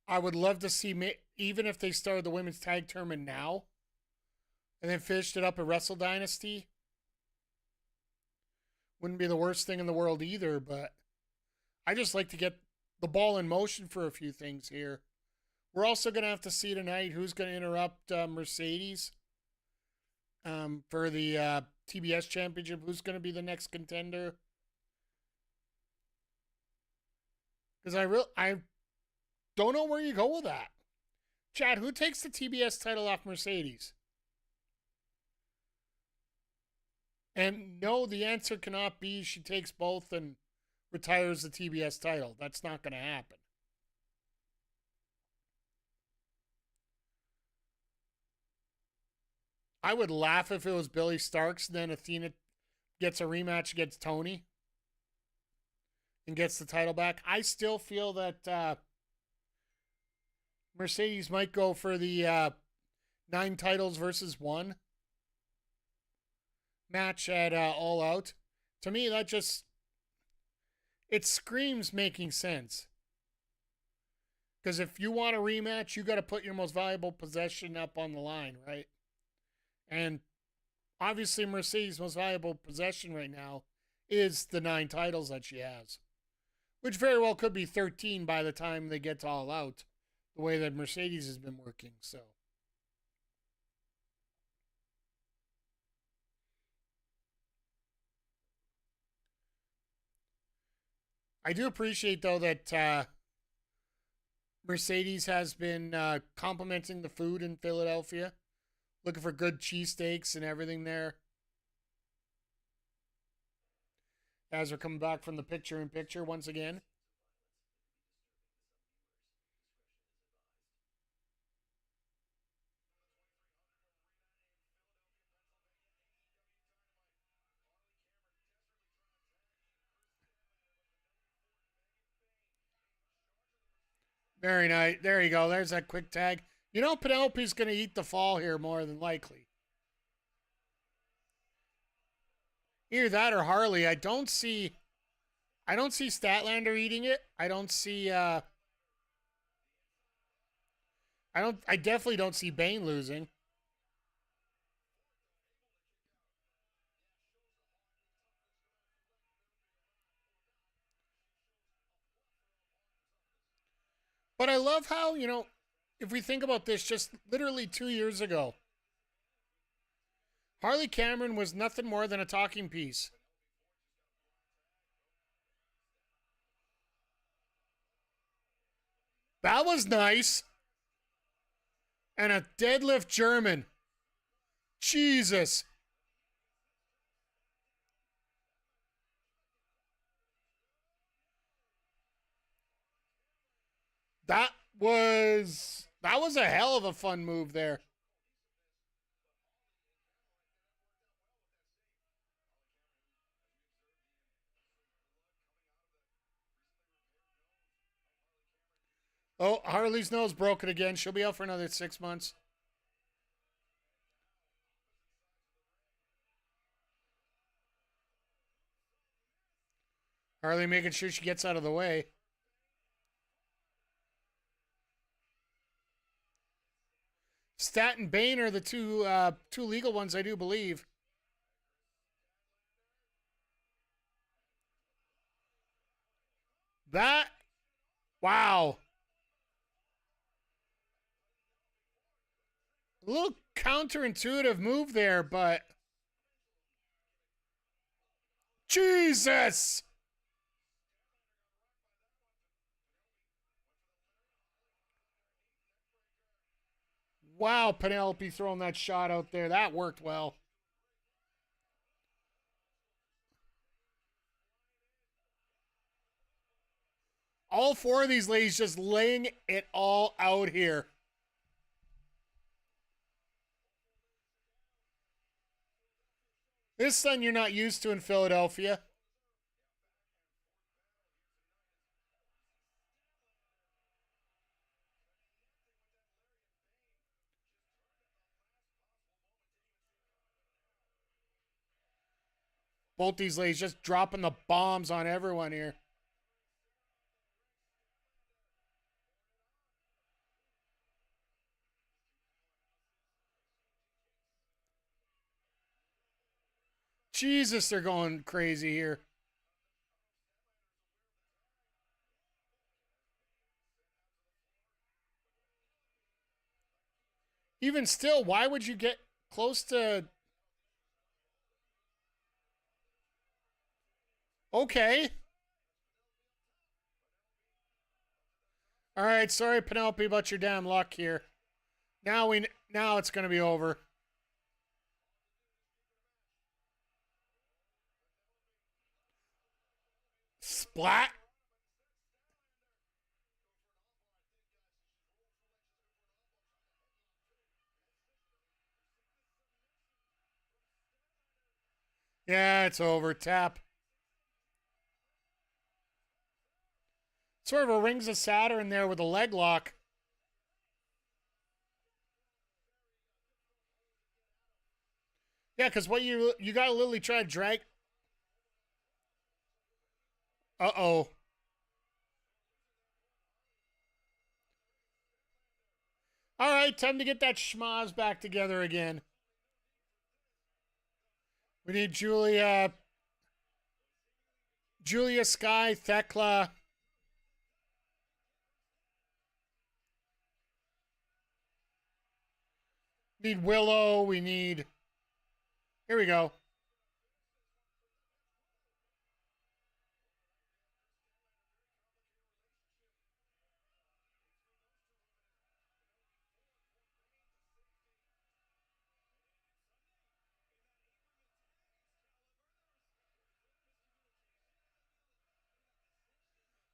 I would love to see, even if they started the women's tag tournament now and then finished it up at Wrestle Dynasty. Wouldn't be the worst thing in the world either, but I just like to get the ball in motion for a few things here. We're also going to have to see tonight who's going to interrupt Mercedes for the TBS Championship. Who's going to be the next contender? Because I don't know where you go with that. Chad, who takes the TBS title off Mercedes? And no, the answer cannot be she takes both and retires the TBS title. That's not going to happen. I would laugh if it was Billy Starks and then Athena gets a rematch against Tony and gets the title back. I still feel that Mercedes might go for the 9 titles versus 1 match at All Out. To me, that just, it screams making sense. Because if you want a rematch, you got to put your most valuable possession up on the line, right? And obviously Mercedes' most valuable possession right now is the 9 titles that she has. Which very well could be 13 by the time they get to All Out. The way that Mercedes has been working, so. I do appreciate, though, that Mercedes has been complimenting the food in Philadelphia. Looking for good cheesesteaks and everything there. As we're coming back from the picture-in-picture once again. Very nice. There you go. There's that quick tag. You know, Penelope's going to eat the fall here more than likely. Either that or Harley. I don't see Statlander eating it. I definitely don't see Bane losing. But I love how, you know, if we think about this, just literally 2 years ago, Harley Cameron was nothing more than a talking piece. That was nice. And a deadlift German. Jesus. That was a hell of a fun move there. Oh, Harley's nose broken again. She'll be out for another 6 months. Harley making sure she gets out of the way. Stat and Bane are the two legal ones, I do believe. That, wow. A little counterintuitive move there, but Jesus! Wow, Penelope throwing that shot out there. That worked well. All four of these ladies just laying it all out here. This son you're not used to in Philadelphia. Both these ladies just dropping the bombs on everyone here. Jesus, they're going crazy here. Even still, why would you get close to... Okay. All right, sorry, Penelope, about your damn luck here. Now it's going to be over. Splat. Yeah, it's over. Tap. Sort of a Rings of Saturn there with a leg lock. Yeah, because what you got to literally try to drag. Uh-oh. All right, time to get that schmaz back together again. We need Julia Sky, Thekla. Need Willow. We need... Here we go.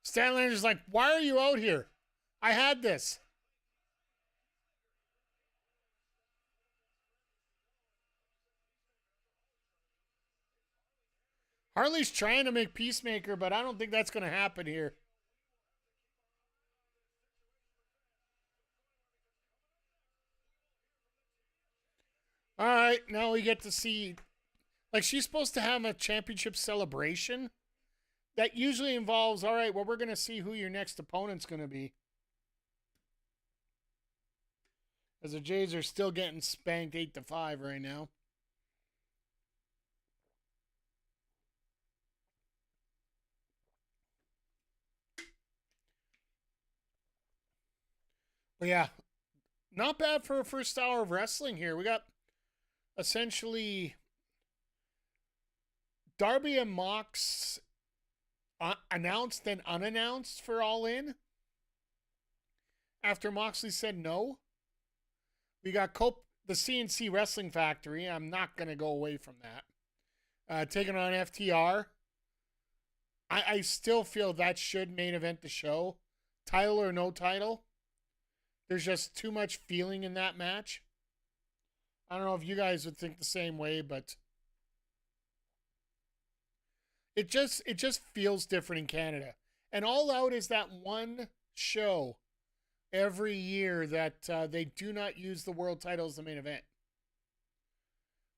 Statlander's like, why are you out here? I had this. Harley's trying to make Peacemaker, but I don't think that's going to happen here. All right, now we get to see... Like, she's supposed to have a championship celebration. That usually involves, all right, well, we're going to see who your next opponent's going to be. As the Jays are still getting spanked 8-5 right now. But yeah, not bad for a first hour of wrestling here. We got essentially Darby and Mox announced and unannounced for All In. After Moxley said no. We got the CNC Wrestling Factory. I'm not going to go away from that. Taking on FTR. I still feel that should main event the show. Title or no title. There's just too much feeling in that match. I don't know if you guys would think the same way, but it just feels different in Canada. And All Out is that one show every year that they do not use the world title as the main event.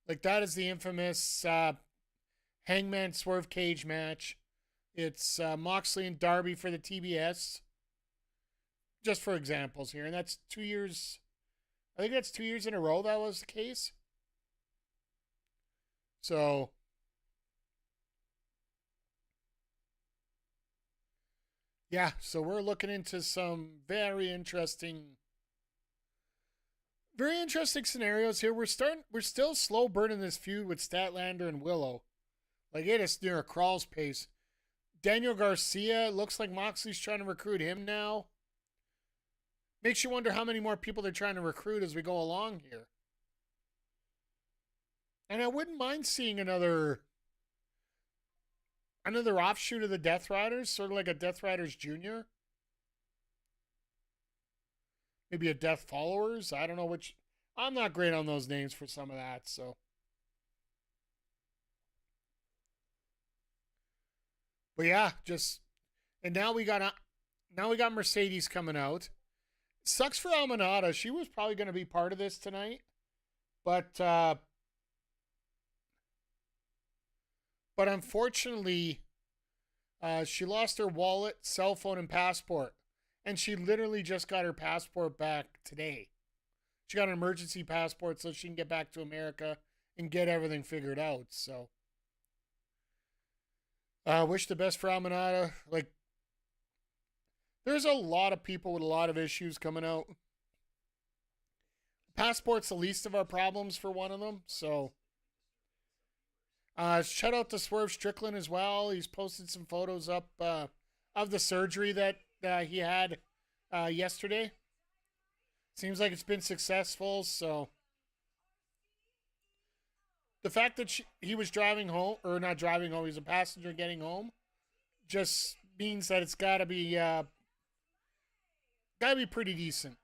Like, that is the infamous Hangman Swerve Cage match. It's Moxley and Darby for the TBS. Just for examples here. And that's 2 years. I think that's 2 years in a row that was the case. So... yeah, so we're looking into some very interesting scenarios here. We're still slow burning this feud with Statlander and Willow. Like, it is near a crawl's pace. Daniel Garcia, looks like Moxley's trying to recruit him now. Makes you wonder how many more people they're trying to recruit as we go along here. And I wouldn't mind seeing another offshoot of the Death Riders, sort of like a Death Riders Jr. maybe a Death Followers. I don't know which. I'm not great on those names for some of that. So, but yeah, just and now we got Mercedes coming out. Sucks for Almanada. She was probably going to be part of this tonight, but unfortunately, she lost her wallet, cell phone, and passport, and she literally just got her passport back today. She got an emergency passport so she can get back to America and get everything figured out. So, wish the best for Almanada. Like, there's a lot of people with a lot of issues coming out. Passport's the least of our problems for one of them. So, shout out to Swerve Strickland as well. He's posted some photos up of the surgery that he had yesterday. Seems like it's been successful. So, the fact that he was driving home, or not driving home, he's a passenger getting home, just means that it's got to be pretty decent.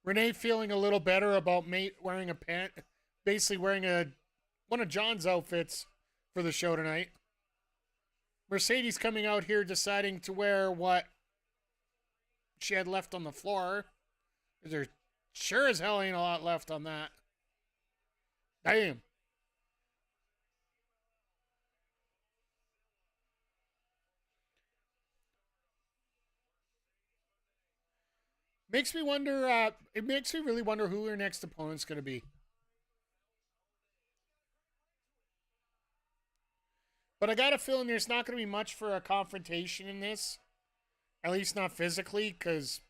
Renee feeling a little better about wearing a pant, basically wearing one of John's outfits for the show tonight. Mercedes coming out here deciding to wear what she had left on the floor. There sure as hell ain't a lot left on that. Damn. Makes me wonder. It makes me really wonder who her next opponent's going to be. But I got a feeling there's not going to be much for a confrontation in this. At least not physically, because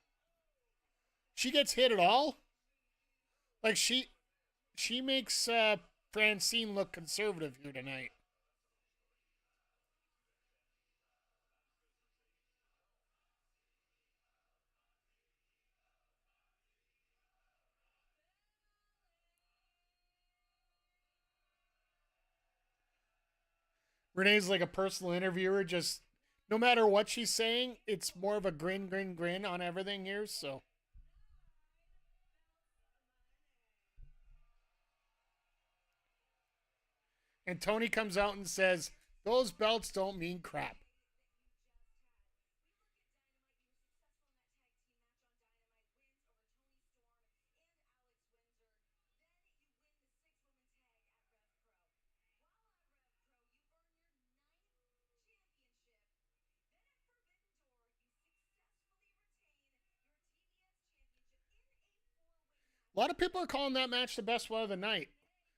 she gets hit at all. Like she makes Francine look conservative here tonight. Renee's like a personal interviewer, just no matter what she's saying, it's more of a grin, grin, grin on everything here. So, and Tony comes out and says, "Those belts don't mean crap." A lot of people are calling that match the best one of the night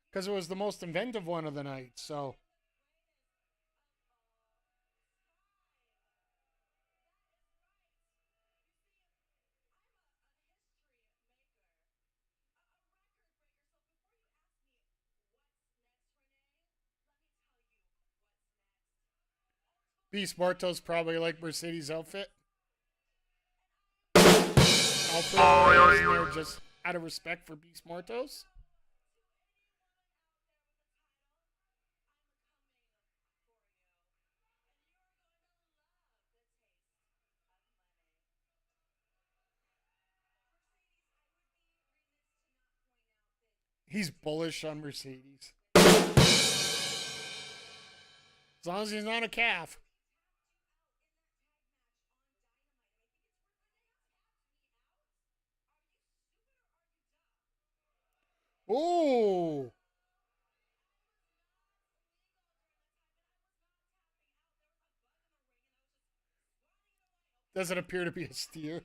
because it was the most inventive one of the night. So, Beast Morto's probably like Mercedes' outfit. I'll throw those in there just out of respect for Beast Mortos. He's bullish on Mercedes. As long as he's not a calf. Ooh. Doesn't appear to be a steer.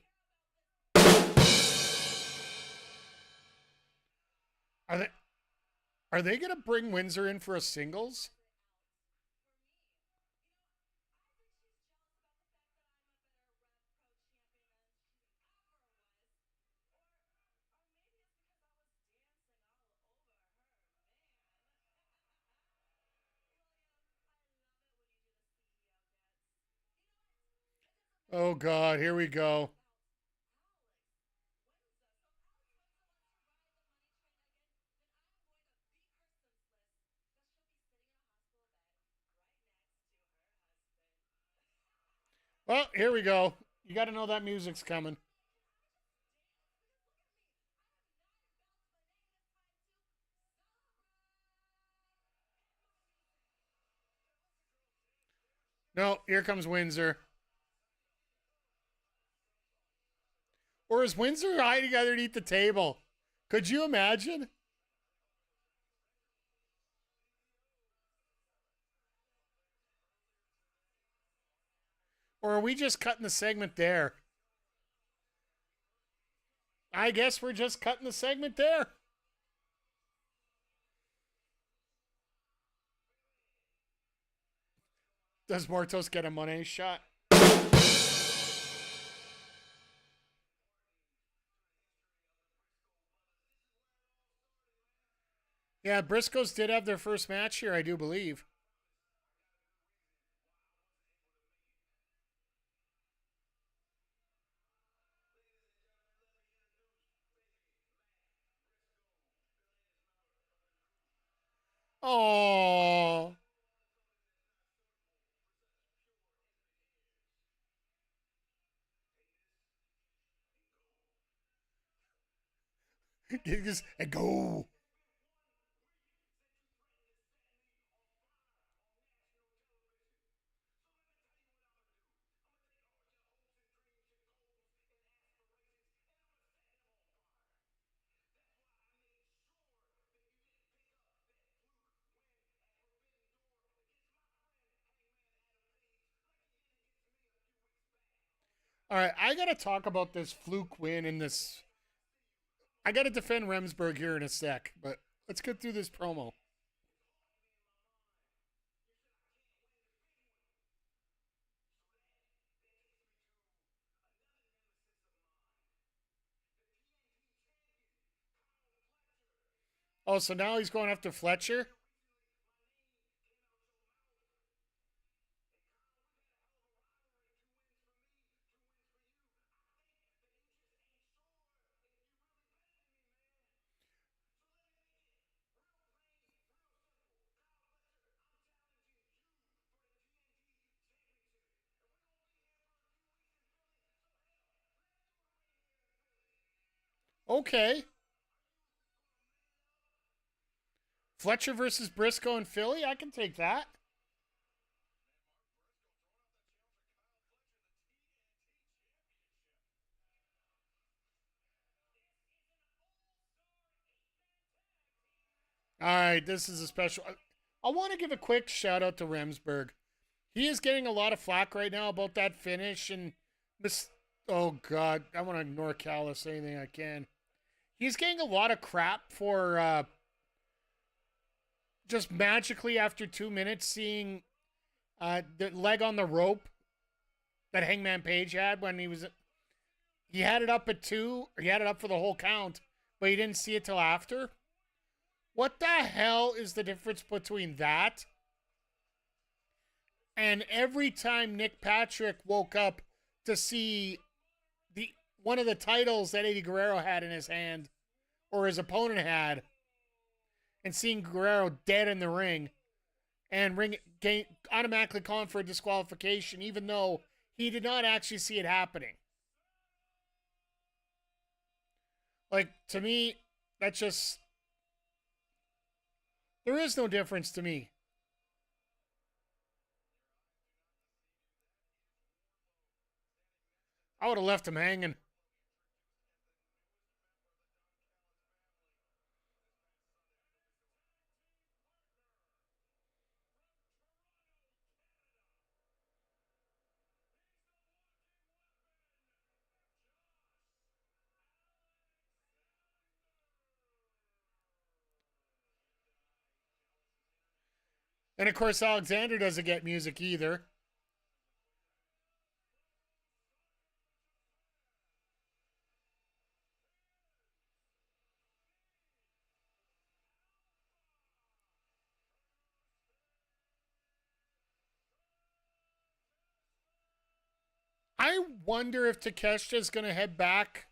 Are they gonna bring Windsor in for a singles? Oh God, here we go. Well, here we go. You got to know that music's coming. No, here comes Windsor. Or is Windsor hiding underneath the table? Could you imagine? Or are we just cutting the segment there? I guess we're just cutting the segment there. Does Mortos get a money shot? Yeah, Briscoes did have their first match here, I do believe. Oh. Just and go. All right, I got to talk about this fluke win in this. I got to defend Remsburg here in a sec, but let's get through this promo. Oh, so now he's going after Fletcher? Okay. Fletcher versus Briscoe and Philly? I can take that. All right, this is a special. I want to give a quick shout out to Remsburg. He is getting a lot of flack right now about that finish and this. Oh God, I want to ignore Callis anything I can. He's getting a lot of crap for just magically after 2 minutes seeing the leg on the rope that Hangman Page had when he had it up at 2, or he had it up for the whole count, but he didn't see it till after. What the hell is the difference between that and every time Nick Patrick woke up to see the one of the titles that Eddie Guerrero had in his hand or his opponent had, and seeing Guerrero dead in the ring and automatically calling for a disqualification even though he did not actually see it happening? Like, to me, that's just... There is no difference to me. I would have left him hanging. And of course, Alexander doesn't get music either. I wonder if Takeshita's going to head back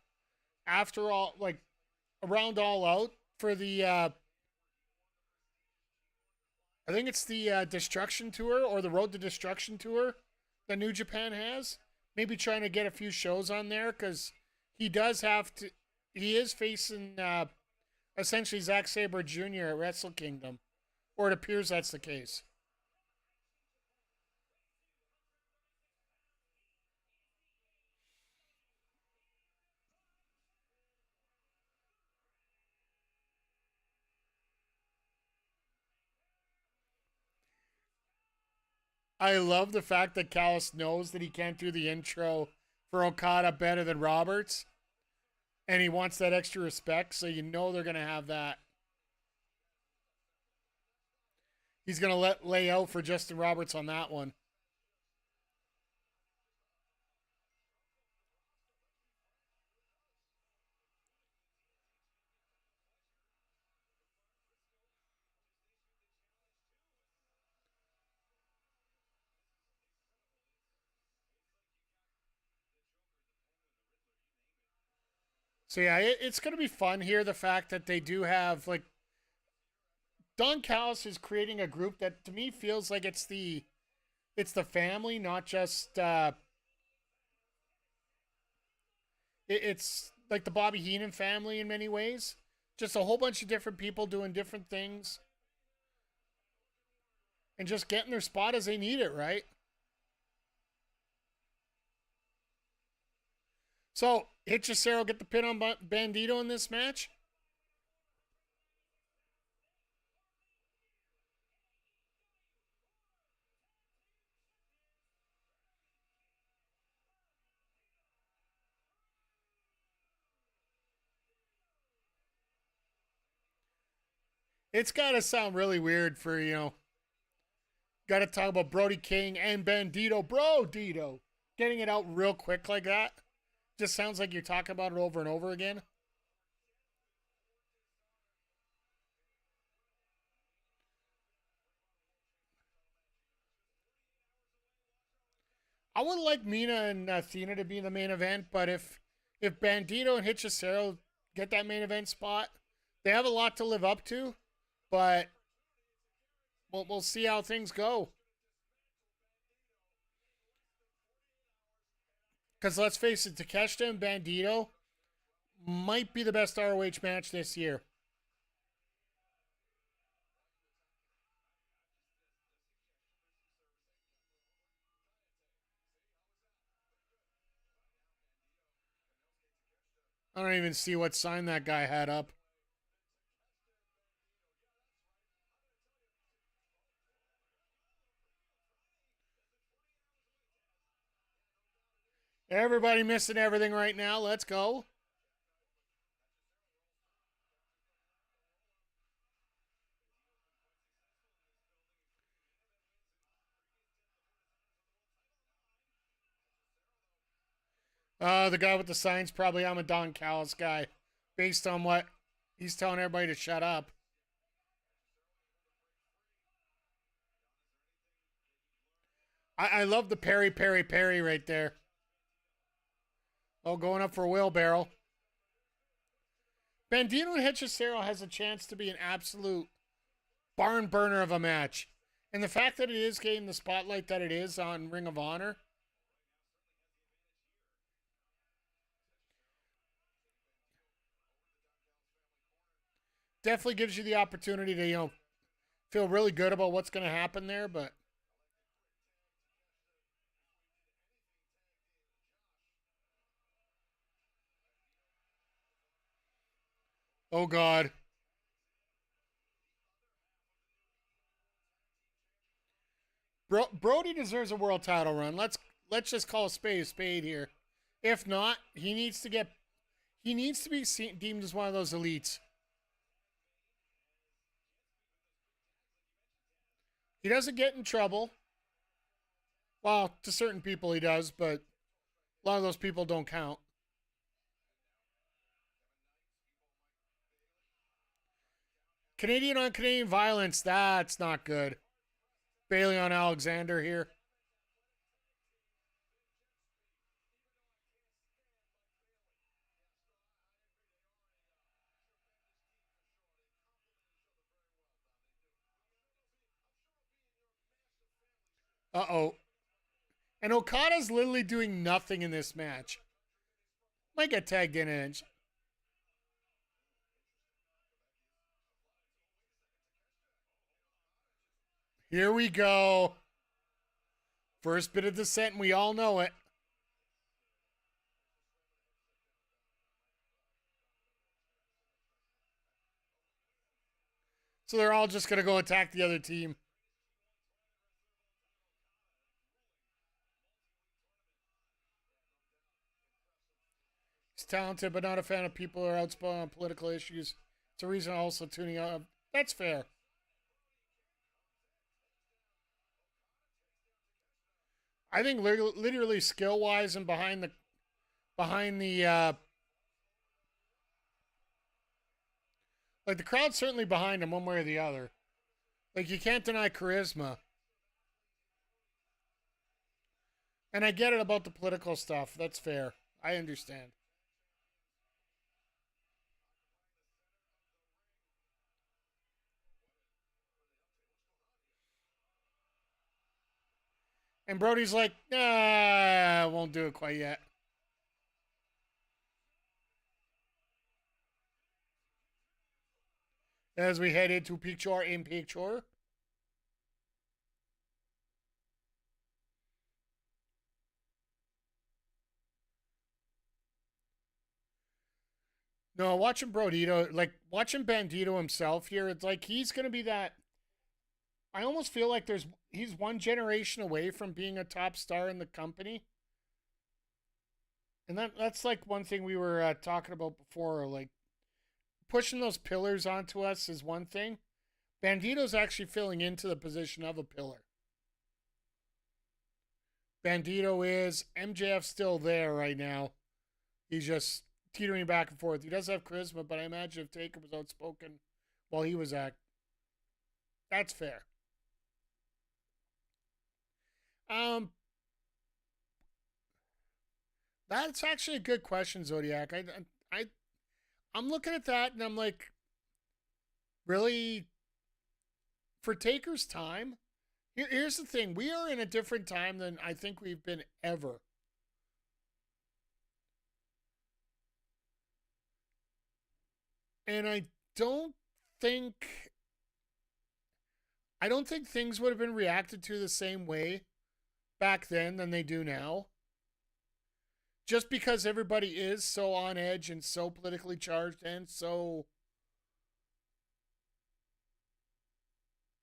after all, like around All Out for the. I think it's the Destruction Tour or the Road to Destruction Tour that New Japan has. maybe trying to get a few shows on there because he does have to. He is facing essentially Zack Sabre Jr. at Wrestle Kingdom, or it appears that's the case. I love the fact that Callis knows that he can't do the intro for Okada better than Roberts, and he wants that extra respect, so you know they're going to have that. He's going to lay out for Justin Roberts on that one. So yeah, it's going to be fun here. The fact that they do have like Don Callis is creating a group that to me feels like it's the family, not just it's like the Bobby Heenan family in many ways. Just a whole bunch of different people doing different things and just getting their spot as they need it, right? So, Hichisero get the pin on Bandito in this match? It's got to sound really weird for, got to talk about Brody King and Bandito. Bro-Dito. Getting it out real quick like that. Just sounds like you're talking about it over and over again. I would like Mina and Athena to be in the main event, but if Bandito and Hichisero get that main event spot, they have a lot to live up to, but we'll see how things go. Because let's face it, Takeshita and Bandito might be the best ROH match this year. I don't even see what sign that guy had up. Everybody missing everything right now. Let's go. The guy with the signs probably I'm a Don Callis guy, based on what he's telling everybody to shut up. I love the Perry, Perry, Perry right there. Oh, going up for a wheelbarrow. Bandito and Hechicero has a chance to be an absolute barn burner of a match. And the fact that it is getting the spotlight that it is on Ring of Honor, definitely gives you the opportunity to, feel really good about what's going to happen there. But oh God, Brody deserves a world title run. Let's just call a spade here. If not, he needs to be deemed as one of those elites. He doesn't get in trouble. Well, to certain people he does, but a lot of those people don't count. Canadian on Canadian violence, that's not good. Bailey on Alexander here. Uh oh. And Okada's literally doing nothing in this match. Might get tagged in it. Here we go. First bit of descent, and we all know it. So they're all just going to go attack the other team. He's talented, but not a fan of people who are outspoken on political issues. It's a reason also tuning out. That's fair. I think literally skill wise and behind the like the crowd's certainly behind him one way or the other. Like you can't deny charisma. And I get it about the political stuff. That's fair. I understand. And Brody's like, I won't do it quite yet. As we head into picture in picture. No, watching Brodito, like watching Bandito himself here, it's like he's gonna be that. I almost feel like he's one generation away from being a top star in the company. And that's like one thing we were talking about before. Like pushing those pillars onto us is one thing. Bandito's actually filling into the position of a pillar. Bandito is. MJF's still there right now. He's just teetering back and forth. He does have charisma, but I imagine if Taker was outspoken while he was at, that's fair. That's actually a good question, Zodiac. I'm looking at that and I'm like, really, for Taker's time. Here's the thing: we are in a different time than I think we've been ever. And don't think I don't think things would have been reacted to the same way back then than they do now. Just because everybody is so on edge and so politically charged and so,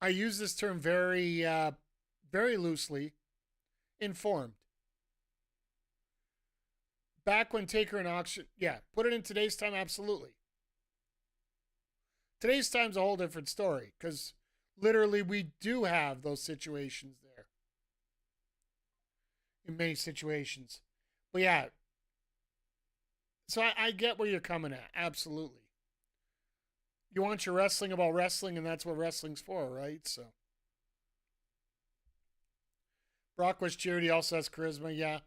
I use this term very loosely, informed. Back when Taker and Auction, yeah, put it in today's time, absolutely. Today's time's a whole different story because literally we do have those situations there in many situations. But yeah, so I get where you're coming at. Absolutely. You want your wrestling about wrestling, and that's what wrestling's for, right? So. Brock was cheered. He also has charisma. Yeah.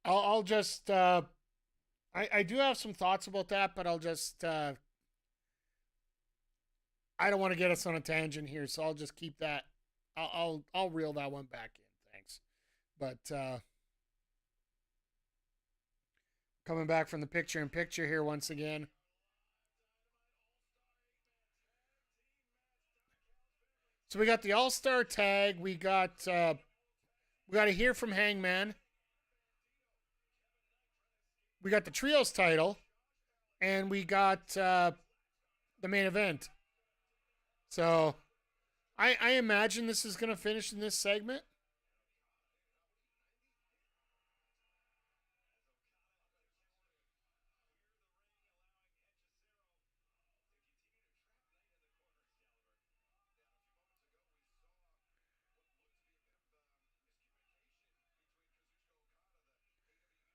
I'll just. I do have some thoughts about that, but I'll just. I don't want to get us on a tangent here, so I'll just keep that. I'll reel that one back in. Thanks. But coming back from the picture in picture here once again. So we got the All Star tag. We got to hear from Hangman. We got the trios title, and we got the main event. So I imagine this is going to finish in this segment.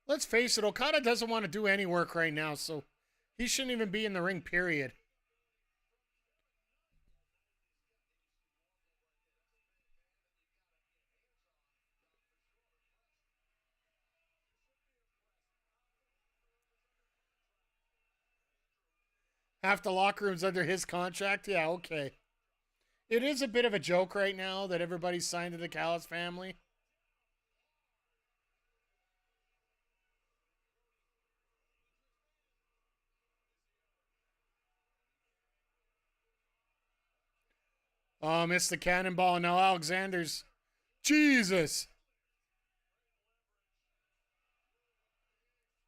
Let's face it, Okada doesn't want to do any work right now, so he shouldn't even be in the ring, period. Half the locker room's under his contract? Yeah, okay. It is a bit of a joke right now that everybody's signed to the Callis family. Oh, missed the cannonball. Now Alexander's. Jesus.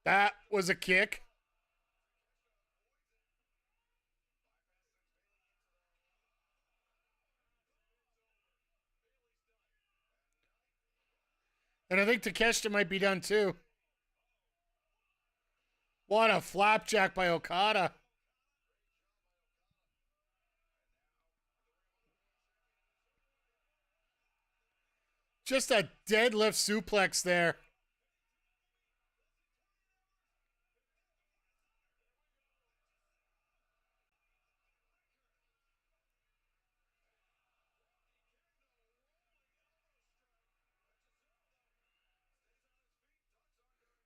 That was a kick. And I think Takeshita might be done too. What a flapjack by Okada. Just a deadlift suplex there.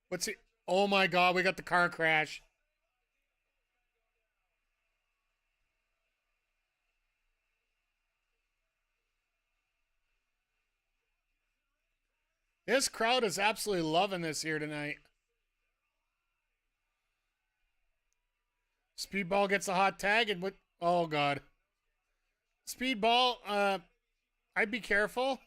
What's it? Oh my God, we got the car crash. This crowd is absolutely loving this here tonight. Speedball gets a hot tag and what? Oh God. Speedball, I'd be careful.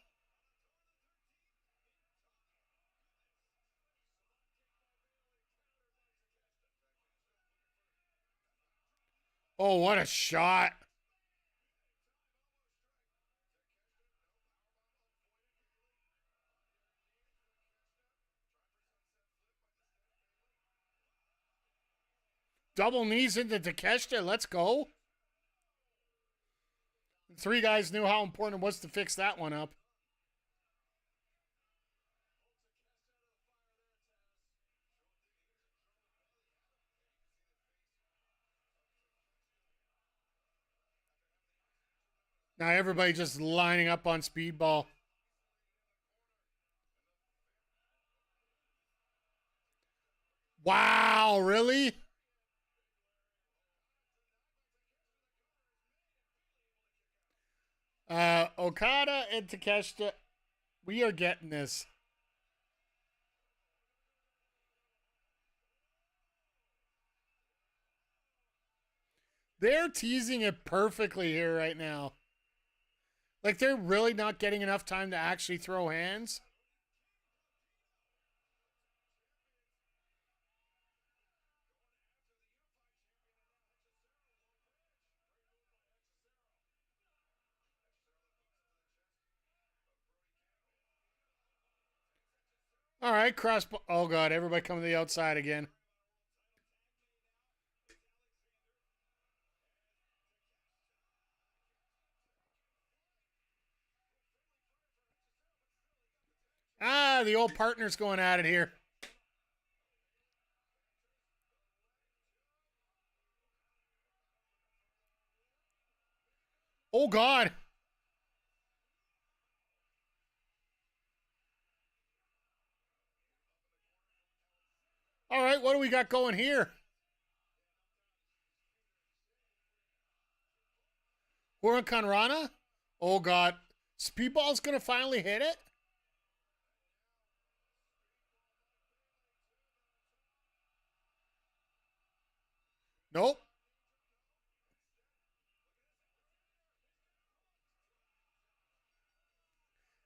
Oh, what a shot. Double knees into Takeshita. Let's go. Three guys knew how important it was to fix that one up. Now everybody just lining up on Speedball. Wow, really? Okada and Takeshita, we are getting this. They're teasing it perfectly here right now. Like they're really not getting enough time to actually throw hands. All right, cross. Oh God, everybody coming to the outside again. Ah, the old partner's going at it here. Oh God. All right, what do we got going here? Huracan Rana? Oh God. Speedball's gonna finally hit it? Nope.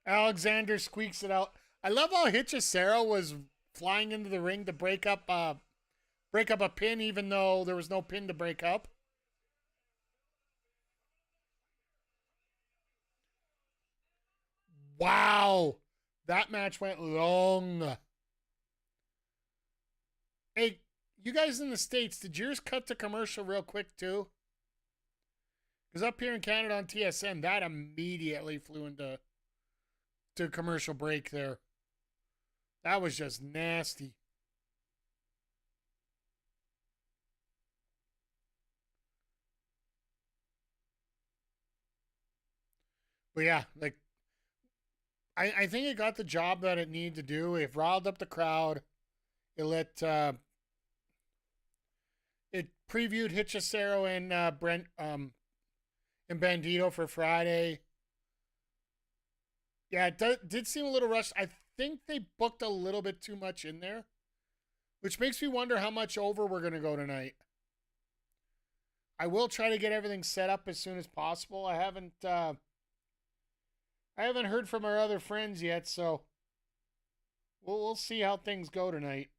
Alexander squeaks it out. I love how Hichisero was flying into the ring to break up a pin, even though there was no pin to break up. Wow, that match went long. Hey, you guys in the States, did yours cut to commercial real quick too? Because up here in Canada on TSN, that immediately flew into commercial break there. That was just nasty. But yeah, like I think it got the job that it needed to do. It riled up the crowd. It let It previewed Hechicero and Brent and Bandito for Friday. Yeah, it did seem a little rushed. I think they booked a little bit too much in there, which makes me wonder how much over we're going to go tonight. I will try to get everything set up as soon as possible. I haven't heard from our other friends yet, so we'll see how things go tonight.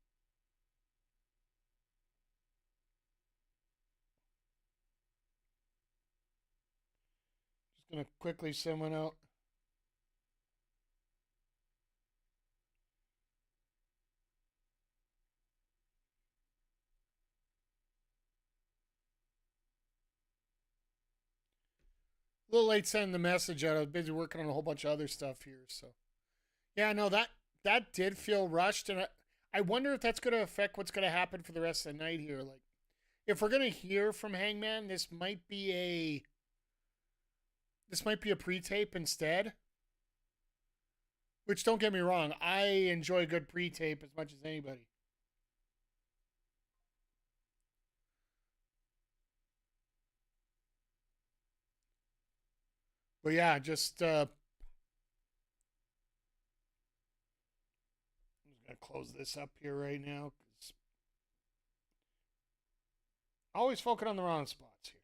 Just gonna quickly send one out. A little late sending the message out. I was busy working on a whole bunch of other stuff here. So yeah, no, that did feel rushed, and I wonder if that's going to affect what's going to happen for the rest of the night here. Like, if we're going to hear from Hangman, this might be a pre-tape instead. Which, don't get me wrong, I enjoy good pre-tape as much as anybody. But yeah, just I'm just gonna close this up here right now because always focus on the wrong spots here.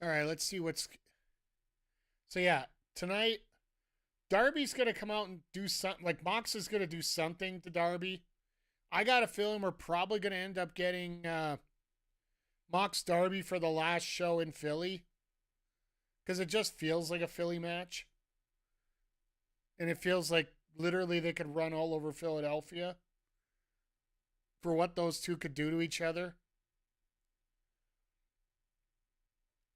All right, let's see what's. So yeah, tonight Darby's gonna come out and do something. Like Mox is gonna do something to Darby. I got a feeling we're probably gonna end up getting Mox Darby for the last show in Philly because it just feels like a Philly match, and it feels like literally they could run all over Philadelphia for what those two could do to each other.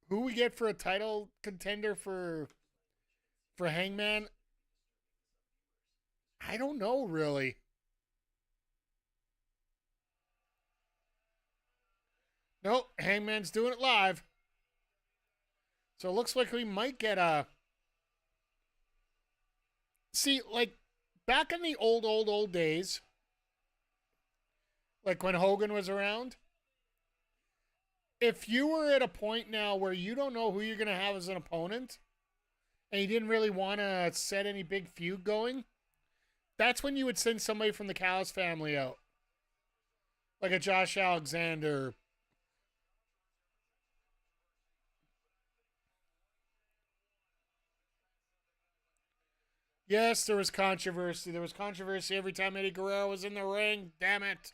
Who we get for a title contender for Hangman? I don't know really. Nope, Hangman's doing it live. So it looks like we might get a. See, like back in the old days, like when Hogan was around, if you were at a point now where you don't know who you're going to have as an opponent and you didn't really want to set any big feud going, that's when you would send somebody from the Callis family out. Like a Josh Alexander. Yes, there was controversy. There was controversy every time Eddie Guerrero was in the ring. Damn it.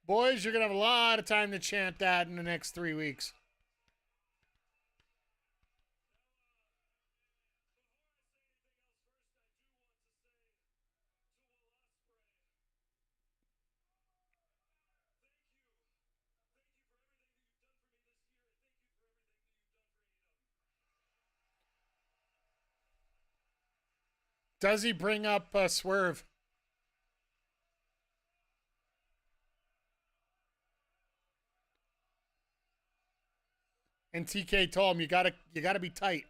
Boys, you're going to have a lot of time to chant that in the next 3 weeks. Does he bring up Swerve? And TK told him you gotta be tight.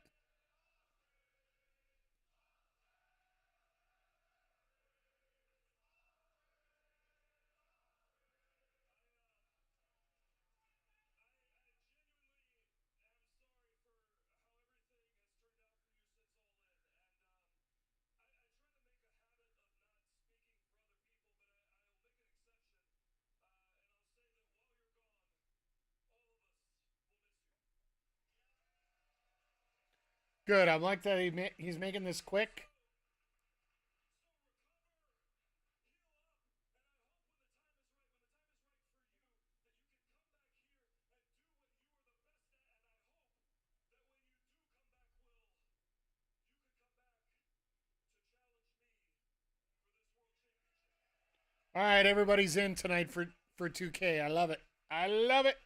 Good. I like that he's making this quick. All right, everybody's in tonight for 2K. I love it. I love it.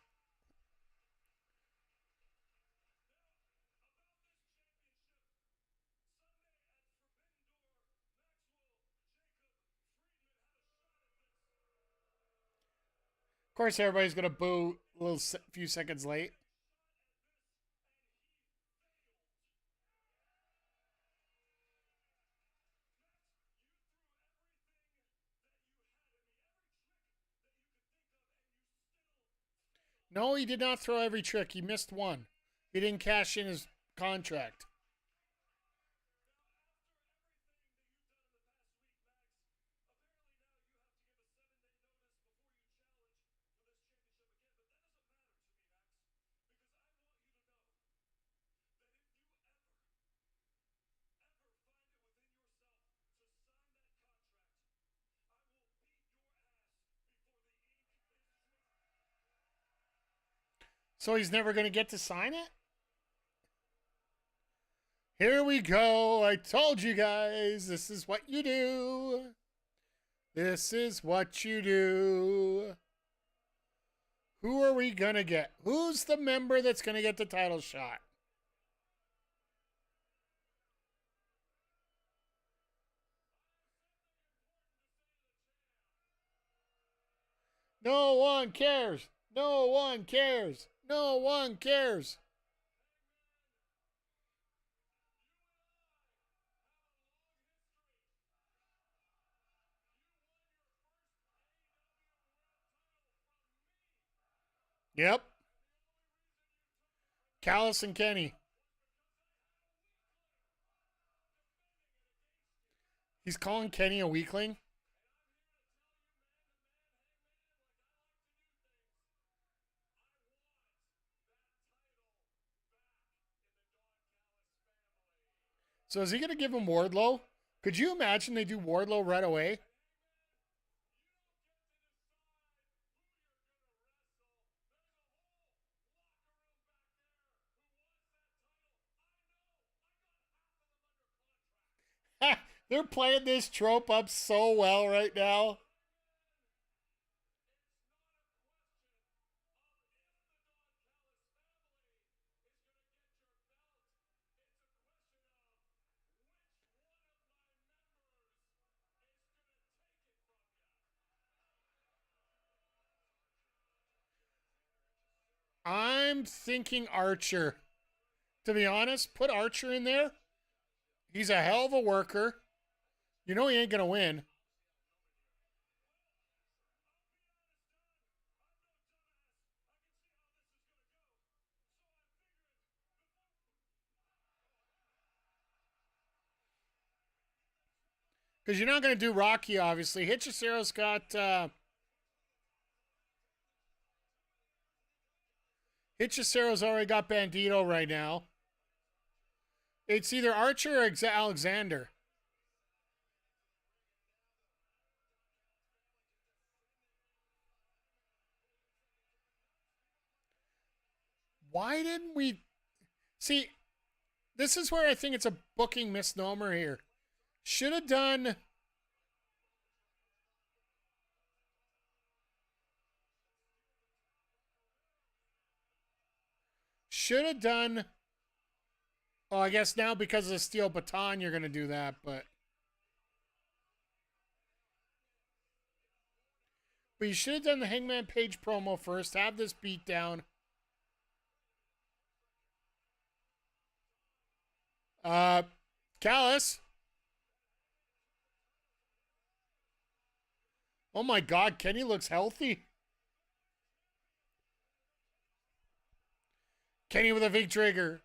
course, everybody's going to boo a few seconds late. No, he did not throw every trick. He missed one. He didn't cash in his contract. So he's never going to get to sign it? Here we go. I told you guys, this is what you do. This is what you do. Who are we going to get? Who's the member that's going to get the title shot? No one cares. No one cares. No one cares. Yep. Callis and Kenny. He's calling Kenny a weakling. So is he going to give him Wardlow? Could you imagine they do Wardlow right away? They're playing this trope up so well right now. I'm thinking Archer. To be honest, put Archer in there. He's a hell of a worker. You know he ain't going to win. Because you're not going to do Rocky, obviously. Hitchicero's got... Hitchicero's already got Bandito right now. It's either Archer or Alexander. Why didn't we... See, this is where I think it's a booking misnomer here. Should have done... Should have done... Well, I guess now because of the steel baton, you're going to do that, but... But you should have done the Hangman Page promo first. Have this beat down. Callis. Oh my God, Kenny looks healthy. Kenny with a big trigger.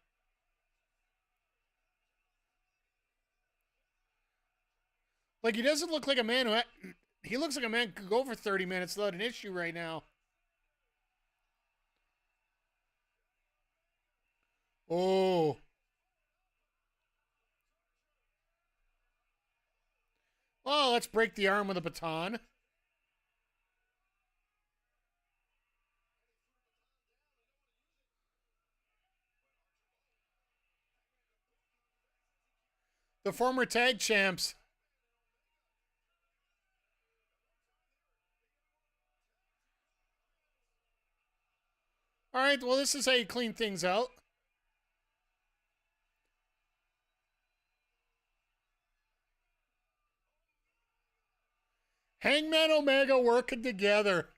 Like, he doesn't look like a man who... He looks like a man who could go for 30 minutes without an issue right now. Oh. Oh, let's break the arm with a baton. The former tag champs. All right, well, this is how you clean things out. Hangman Omega working together.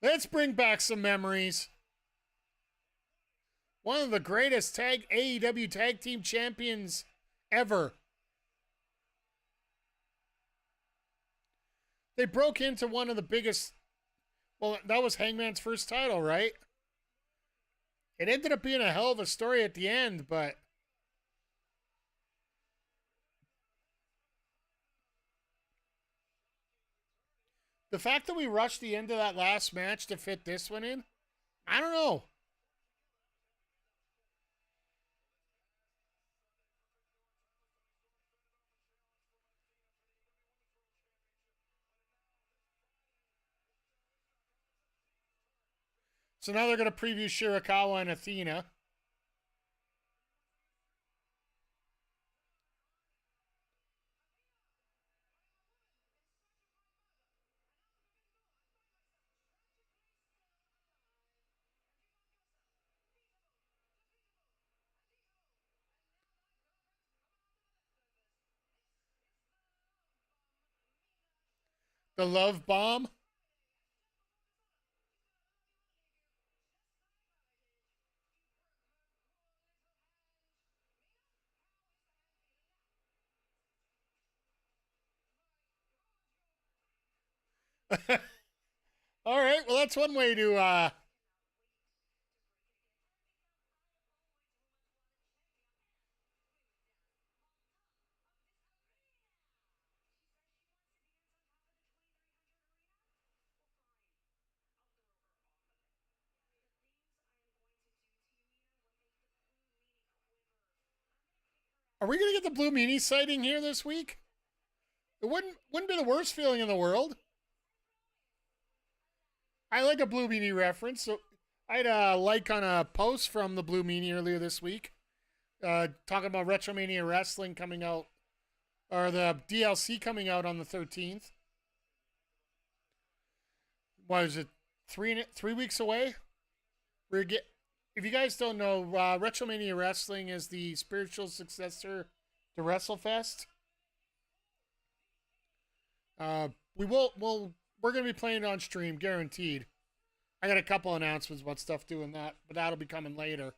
Let's bring back some memories. One of the greatest AEW tag team champions ever. They broke into one of the biggest. Well, that was Hangman's first title, right? It ended up being a hell of a story at the end, but the fact that we rushed the end of that last match to fit this one in, I don't know. So now they're going to preview Shirakawa and Athena. The Love Bomb. All right, well, that's one way to. Are we going to get the Blue Meanie sighting here this week? It wouldn't be the worst feeling in the world. I like a Blue Meanie reference. So I had a like on a post from the Blue Meanie earlier this week, talking about Retromania Wrestling coming out, or the DLC coming out on the 13th. What is it? 3 weeks away? If you guys don't know, Retromania Wrestling is the spiritual successor to WrestleFest. We're going to be playing it on stream, guaranteed. I got a couple announcements about stuff doing that, but that'll be coming later.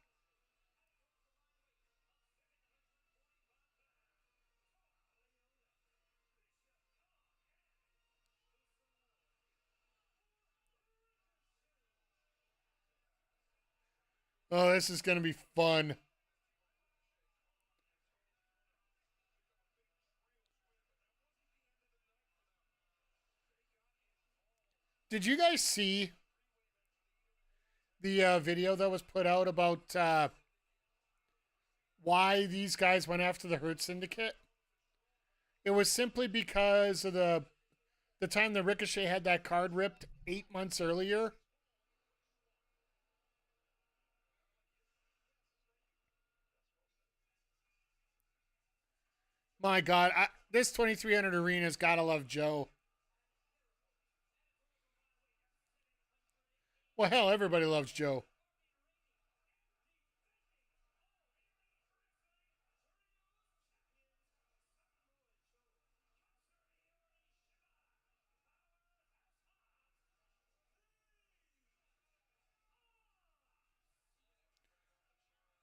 Oh, this is going to be fun. Did you guys see the video that was put out about why these guys went after the Hurt Syndicate? It was simply because of the time that Ricochet had that card ripped 8 months earlier. My God, this 2300 Arena's gotta love Joe. Well, hell, everybody loves Joe.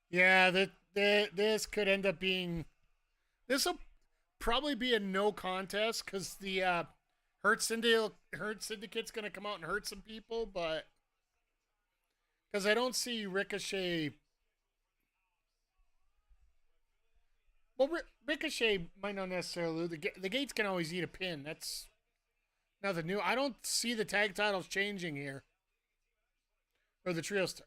Yeah, this could end up being. This will probably be a no contest because the Hurt Syndicate's going to come out and hurt some people, but because I don't see Ricochet. Well, Ricochet might not necessarily lose. The Gates can always eat a pin. That's nothing new. I don't see the tag titles changing here, or the trios.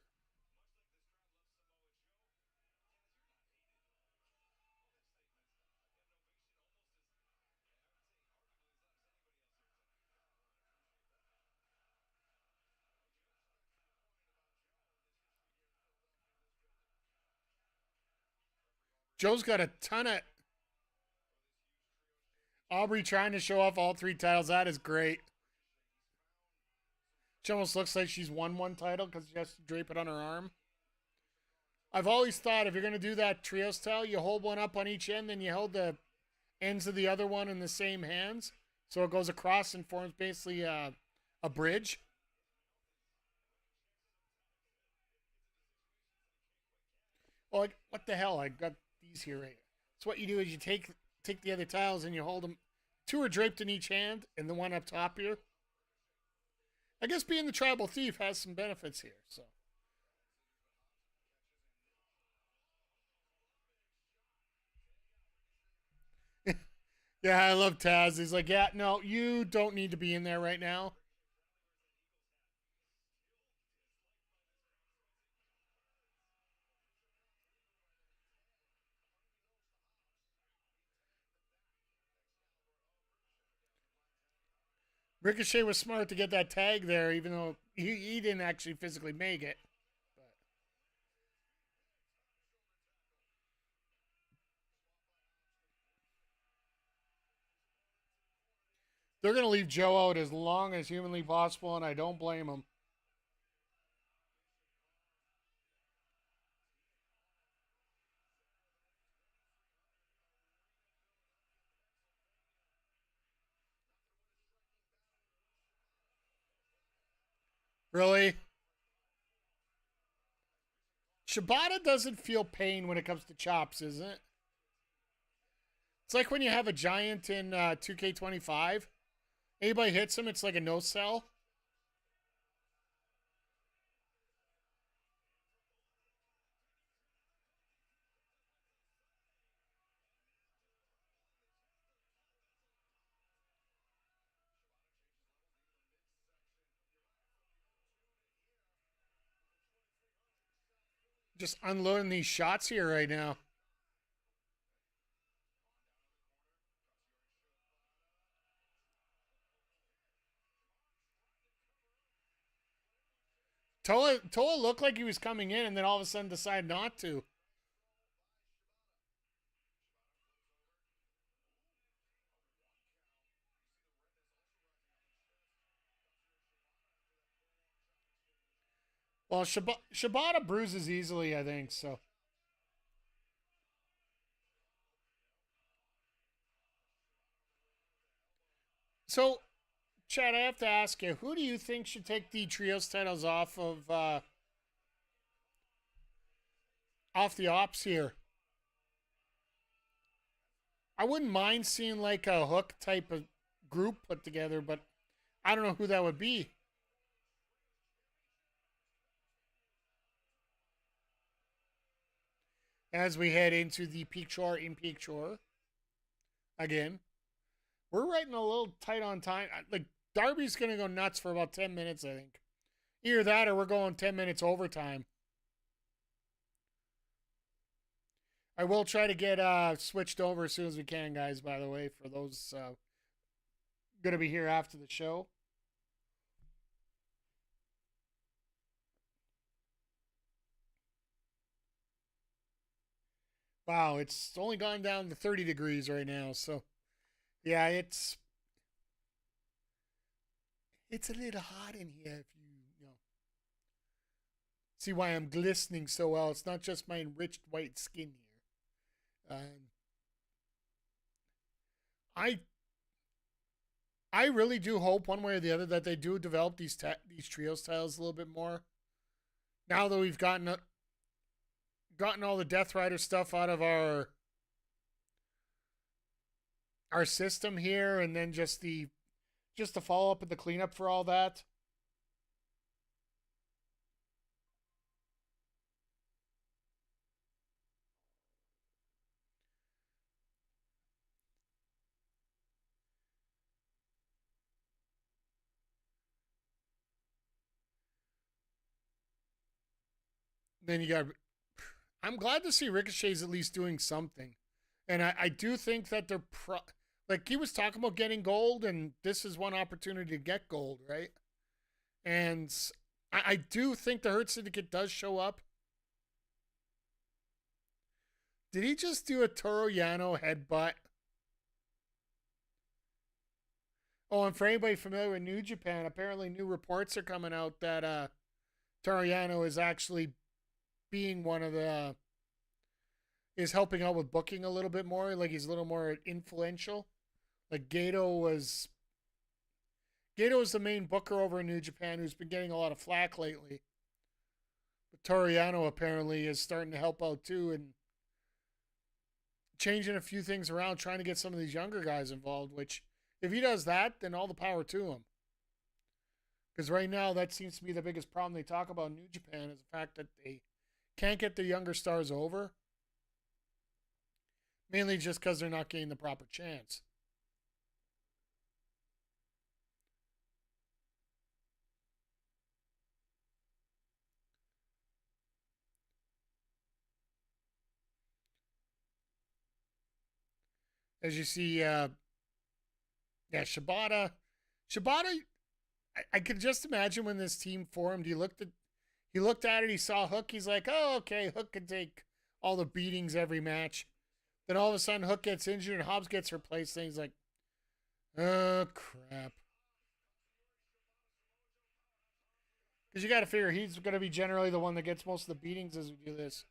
Joe's got a ton of Aubrey trying to show off all 3 titles. That is great. She almost looks like she's won one title because she has to drape it on her arm. I've always thought if you're going to do that trio style, you hold one up on each end, then you hold the ends of the other one in the same hands. So it goes across and forms basically a bridge. Oh, like, what the hell? I got these here right. So what you do is you take the other tiles and you hold them. 2 are draped in each hand, and the one up top here. I guess being the tribal thief has some benefits here. So. Yeah, I love Taz. He's like, yeah, no, you don't need to be in there right now. Ricochet was smart to get that tag there, even though he didn't actually physically make it. They're going to leave Joe out as long as humanly possible, and I don't blame them. Really? Shibata doesn't feel pain when it comes to chops, isn't it? It's like when you have a giant in 2K25. Anybody hits him, it's like a no sell. Just unloading these shots here right now. Toa looked like he was coming in and then all of a sudden decided not to. Well, Shibata bruises easily, I think, so. So, Chad, I have to ask you, who do you think should take the trios titles off the ops here? I wouldn't mind seeing like a Hook type of group put together, but I don't know who that would be. As we head into the picture in picture again, we're writing a little tight on time. Like Darby's gonna go nuts for about 10 minutes, I think. Either that or we're going 10 minutes overtime. I will try to get switched over as soon as we can, guys. By the way, for those gonna be here after the show. Wow, it's only gone down to 30 degrees right now, so yeah, it's a little hot in here. If you know see why I'm glistening so well, it's not just my enriched white skin here. I I really do hope one way or the other that they do develop these trio styles a little bit more. Now that we've gotten all the Death Rider stuff out of our system here, and then just the follow up and the cleanup for all that. Then you got. I'm glad to see Ricochet's at least doing something, and I do think that like he was talking about getting gold, and this is one opportunity to get gold, right? And I do think the Hurt Syndicate does show up. Did he just do a Toro Yano headbutt? Oh, and for anybody familiar with New Japan, apparently new reports are coming out that Toro Yano is actually being one of the is helping out with booking a little bit more. Like he's a little more influential. Like Gato is the main booker over in New Japan who's been getting a lot of flack lately. But Toriano apparently is starting to help out too and changing a few things around, trying to get some of these younger guys involved, which if he does that, then all the power to him. Because right now, that seems to be the biggest problem they talk about in New Japan is the fact that they can't get their younger stars over. Mainly just because they're not getting the proper chance. As you see, Shibata. Shibata, I could just imagine when this team formed, he looked at it, he saw Hook, he's like, oh, okay, Hook can take all the beatings every match. Then all of a sudden, Hook gets injured and Hobbs gets replaced, and he's like, oh, crap. Because you got to figure he's going to be generally the one that gets most of the beatings as we do this.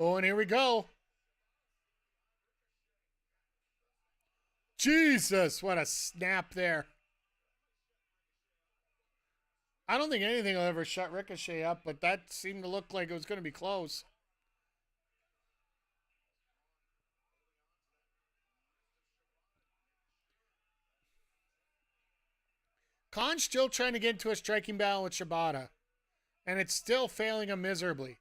Oh, and here we go. Jesus, what a snap there. I don't think anything will ever shut Ricochet up, but that seemed to look like it was going to be close. Khan's still trying to get into a striking battle with Shibata, and it's still failing him miserably.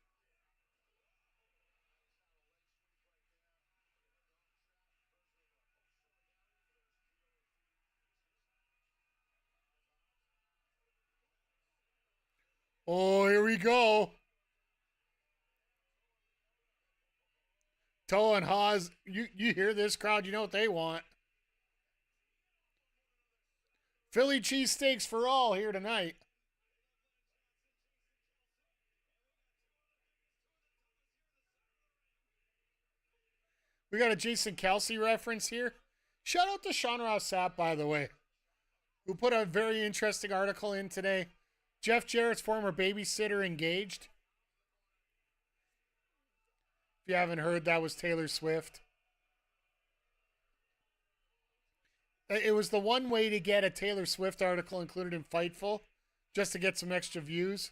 Oh, here we go. Toa and Haas, you hear this crowd, you know what they want. Philly cheesesteaks for all here tonight. We got a Jason Kelsey reference here. Shout out to Sean Ross Sapp, by the way, who put a very interesting article in today. Jeff Jarrett's former babysitter engaged. If you haven't heard, that was Taylor Swift. It was the one way to get a Taylor Swift article included in Fightful, just to get some extra views.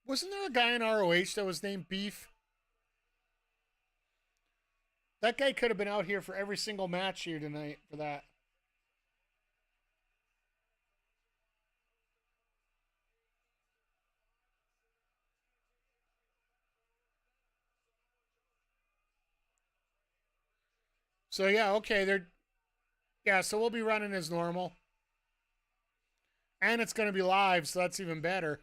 Wasn't there a guy in ROH that was named Beef? That guy could have been out here for every single match here tonight for that. So yeah, okay, so we'll be running as normal. And it's going to be live, so that's even better.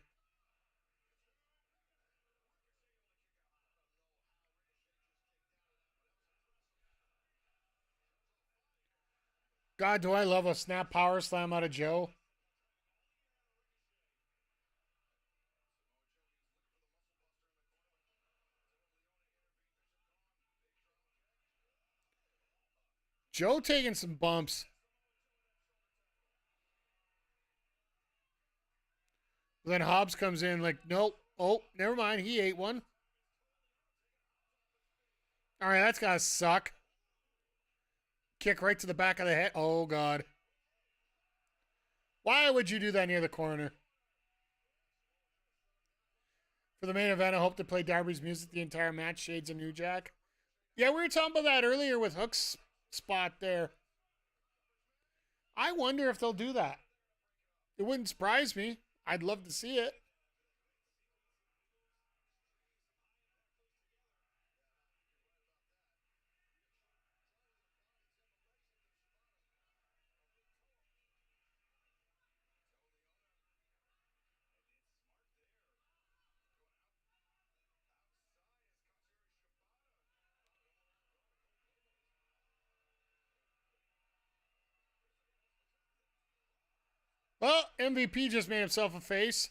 God, do I love a snap power slam out of Joe. Joe taking some bumps. Then Hobbs comes in like, nope. Oh, never mind. He ate one. All right, that's got to suck. Kick right to the back of the head. Oh, God. Why would you do that near the corner? For the main event, I hope to play Darby's music the entire match, Shades of New Jack. Yeah, we were talking about that earlier with Hook's spot there. I wonder if they'll do that. It wouldn't surprise me. I'd love to see it. Well, MVP just made himself a face.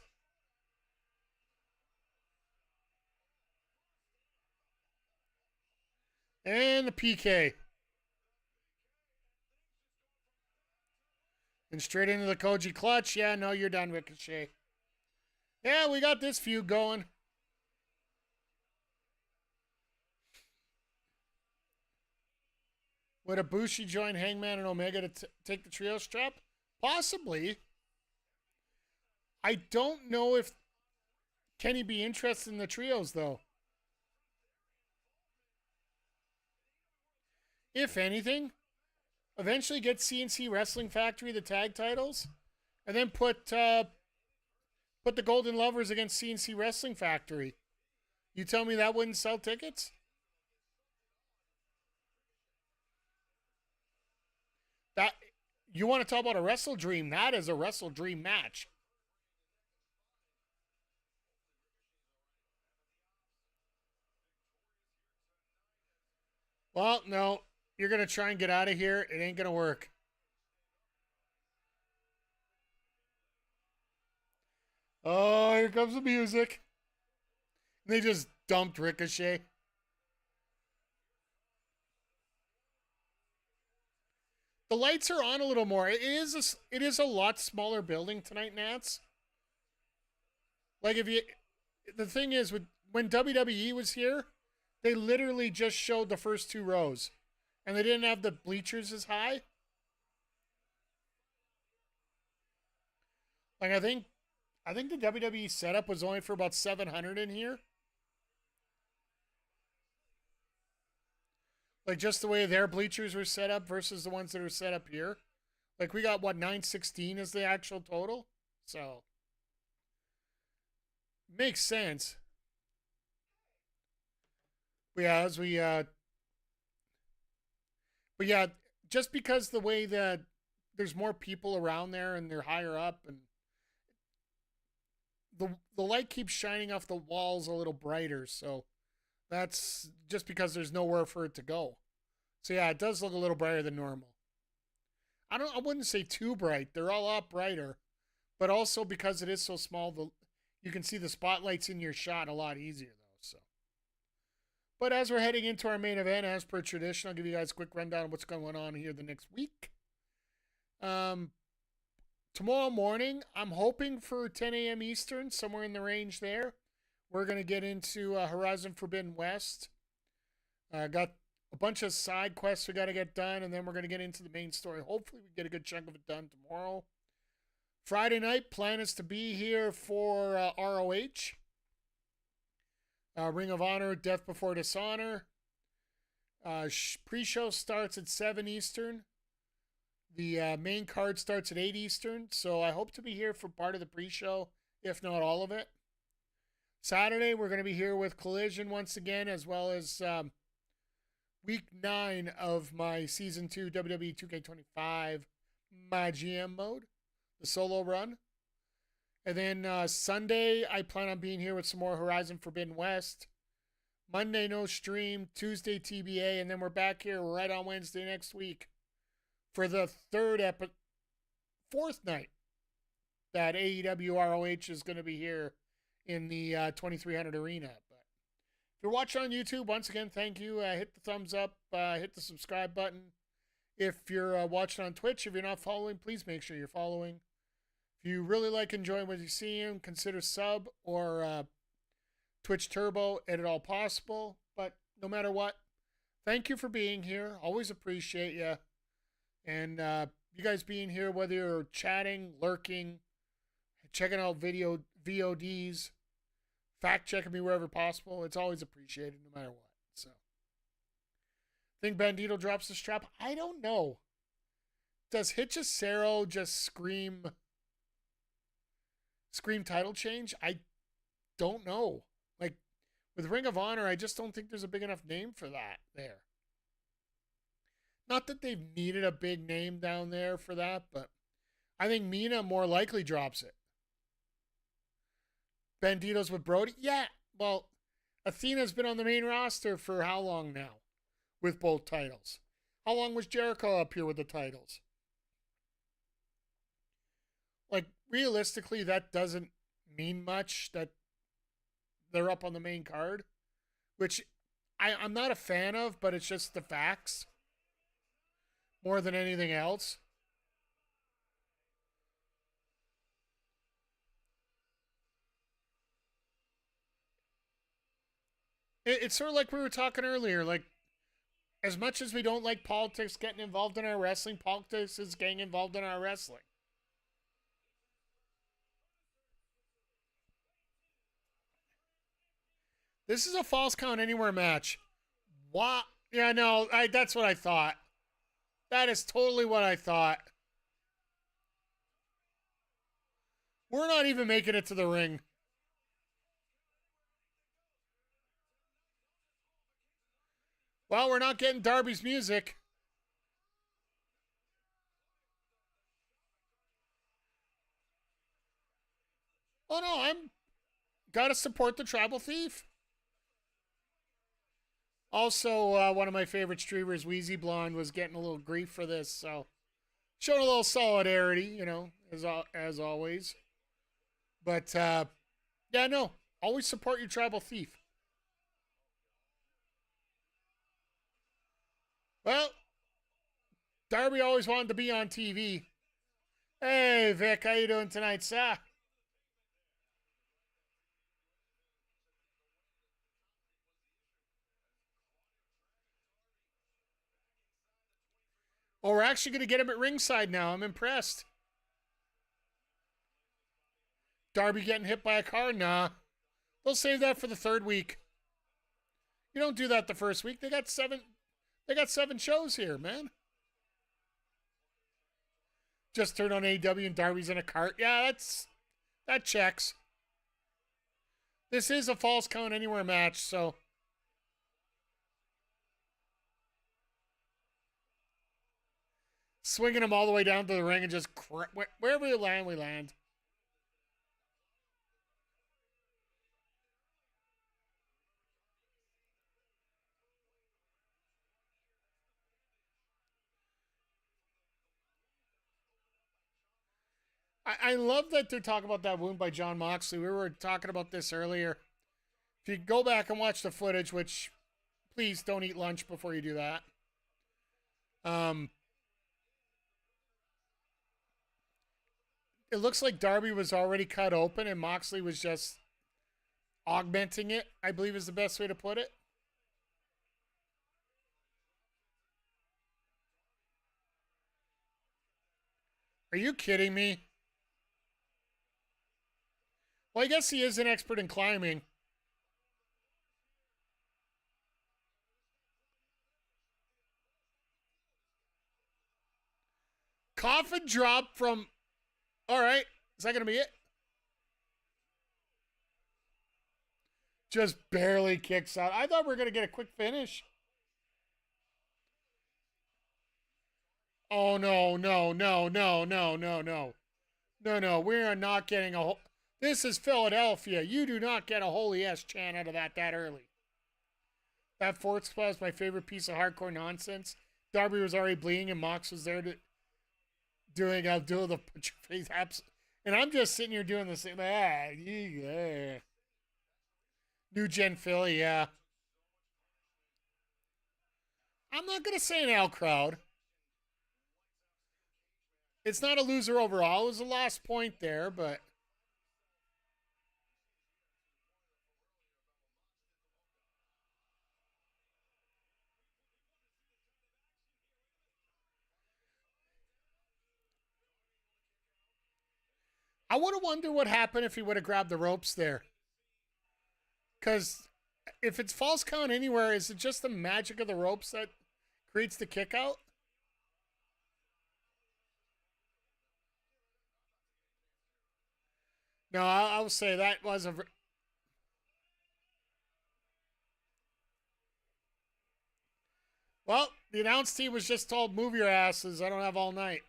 And the PK. And straight into the Koji clutch. Yeah, no, you're done, Ricochet. Yeah, we got this feud going. Would Ibushi join Hangman and Omega to take the trio strap? Possibly. I don't know if Kenny be interested in the trios, though. If anything, eventually get CNC Wrestling Factory the tag titles, and then put the Golden Lovers against CNC Wrestling Factory. You tell me that wouldn't sell tickets? That you want to talk about a Wrestle Dream? That is a Wrestle Dream match. Well, no. You're going to try and get out of here. It ain't going to work. Oh, here comes the music. They just dumped Ricochet. The lights are on a little more. It is a lot smaller building tonight, Nats. Like the thing is when WWE was here, they literally just showed the first two rows, and they didn't have the bleachers as high. Like I think the WWE setup was only for about 700 in here. Like just the way their bleachers were set up versus the ones that are set up here. Like we got 916 is the actual total. So makes sense. Yeah, but yeah, just because the way that there's more people around there and they're higher up and the light keeps shining off the walls a little brighter, so that's just because there's nowhere for it to go. So yeah, it does look a little brighter than normal. I wouldn't say too bright. They're all up brighter, but also because it is so small, you can see the spotlights in your shot a lot easier though. So, but as we're heading into our main event, as per tradition, I'll give you guys a quick rundown of what's going on here the next week. Tomorrow morning, I'm hoping for 10 a.m. Eastern, somewhere in the range there. We're going to get into Horizon Forbidden West. Got a bunch of side quests we got to get done, and then we're going to get into the main story. Hopefully, we get a good chunk of it done tomorrow. Friday night, plan is to be here for ROH. Ring of Honor, Death Before Dishonor. Pre-show starts at 7 Eastern. The main card starts at 8 Eastern, so I hope to be here for part of the pre-show, if not all of it. Saturday, we're going to be here with Collision once again, as well as week 9 of my Season 2 WWE 2K25 My GM mode, the solo run. And then Sunday, I plan on being here with some more Horizon Forbidden West. Monday, no stream. Tuesday, TBA. And then we're back here right on Wednesday next week for the fourth night that AEW ROH is going to be here in the 2300 Arena. But if you're watching on YouTube, once again, thank you. Hit the thumbs up. Hit the subscribe button. If you're watching on Twitch, if you're not following, please make sure you're following. If you really like enjoying what you see, consider sub or Twitch Turbo at all possible. But no matter what, thank you for being here. Always appreciate you. And you guys being here, whether you're chatting, lurking, checking out VODs, fact checking me wherever possible, it's always appreciated no matter what. So, think Bandito drops the strap? I don't know. Does Hechicero just scream title change? I don't know. Like, with Ring of Honor, I just don't think there's a big enough name for that there. Not that they've needed a big name down there for that, but I think Mina more likely drops it. Bandito's with Brody? Yeah, well, Athena's been on the main roster for how long now with both titles? How long was Jericho up here with the titles? Like, realistically, that doesn't mean much that they're up on the main card, which I'm not a fan of, but it's just the facts more than anything else. It's sort of like we were talking earlier. Like, as much as we don't like politics getting involved in our wrestling, politics is getting involved in our wrestling. This is a false count anywhere match. What? Yeah, no, that's what I thought. That is totally what I thought. We're not even making it to the ring. Well, we're not getting Darby's music. Oh no, I'm gotta support the tribal thief. Also, one of my favorite streamers, Wheezy Blonde, was getting a little grief for this, so showing a little solidarity, you know, as always. But yeah, no, always support your tribal thief. Well, Darby always wanted to be on TV. Hey, Vic, how you doing tonight, sir? Oh, we're actually going to get him at ringside now. I'm impressed. Darby getting hit by a car? Nah. They'll save that for the third week. You don't do that the first week. They got seven shows here, man. Just turned on AEW and Darby's in a cart. Yeah, that checks. This is a false count anywhere match, so swinging him all the way down to the ring and just wherever we land, we land. I love that they're talking about that wound by Jon Moxley. We were talking about this earlier. If you go back and watch the footage, which please don't eat lunch before you do that. It looks like Darby was already cut open and Moxley was just augmenting it, I believe is the best way to put it. Are you kidding me? Well, I guess he is an expert in climbing. Coffin drop from... All right. Is that going to be it? Just barely kicks out. I thought we were going to get a quick finish. Oh, no, no, no, no, no, no, no. No, no, we are not getting a... This is Philadelphia. You do not get a holy ass chant out of that early. That fourth spot is my favorite piece of hardcore nonsense. Darby was already bleeding and Mox was there to doing the put your face apps. And I'm just sitting here doing the same. Yeah. New Gen Philly, yeah. I'm not going to say an L crowd. It's not a loser overall. It was a lost point there, but... I would have wondered what happened if he would have grabbed the ropes there. Because if it's false count anywhere, is it just the magic of the ropes that creates the kick out? No, I'll say that was a... Well, the announce team was just told, move your asses. I don't have all night.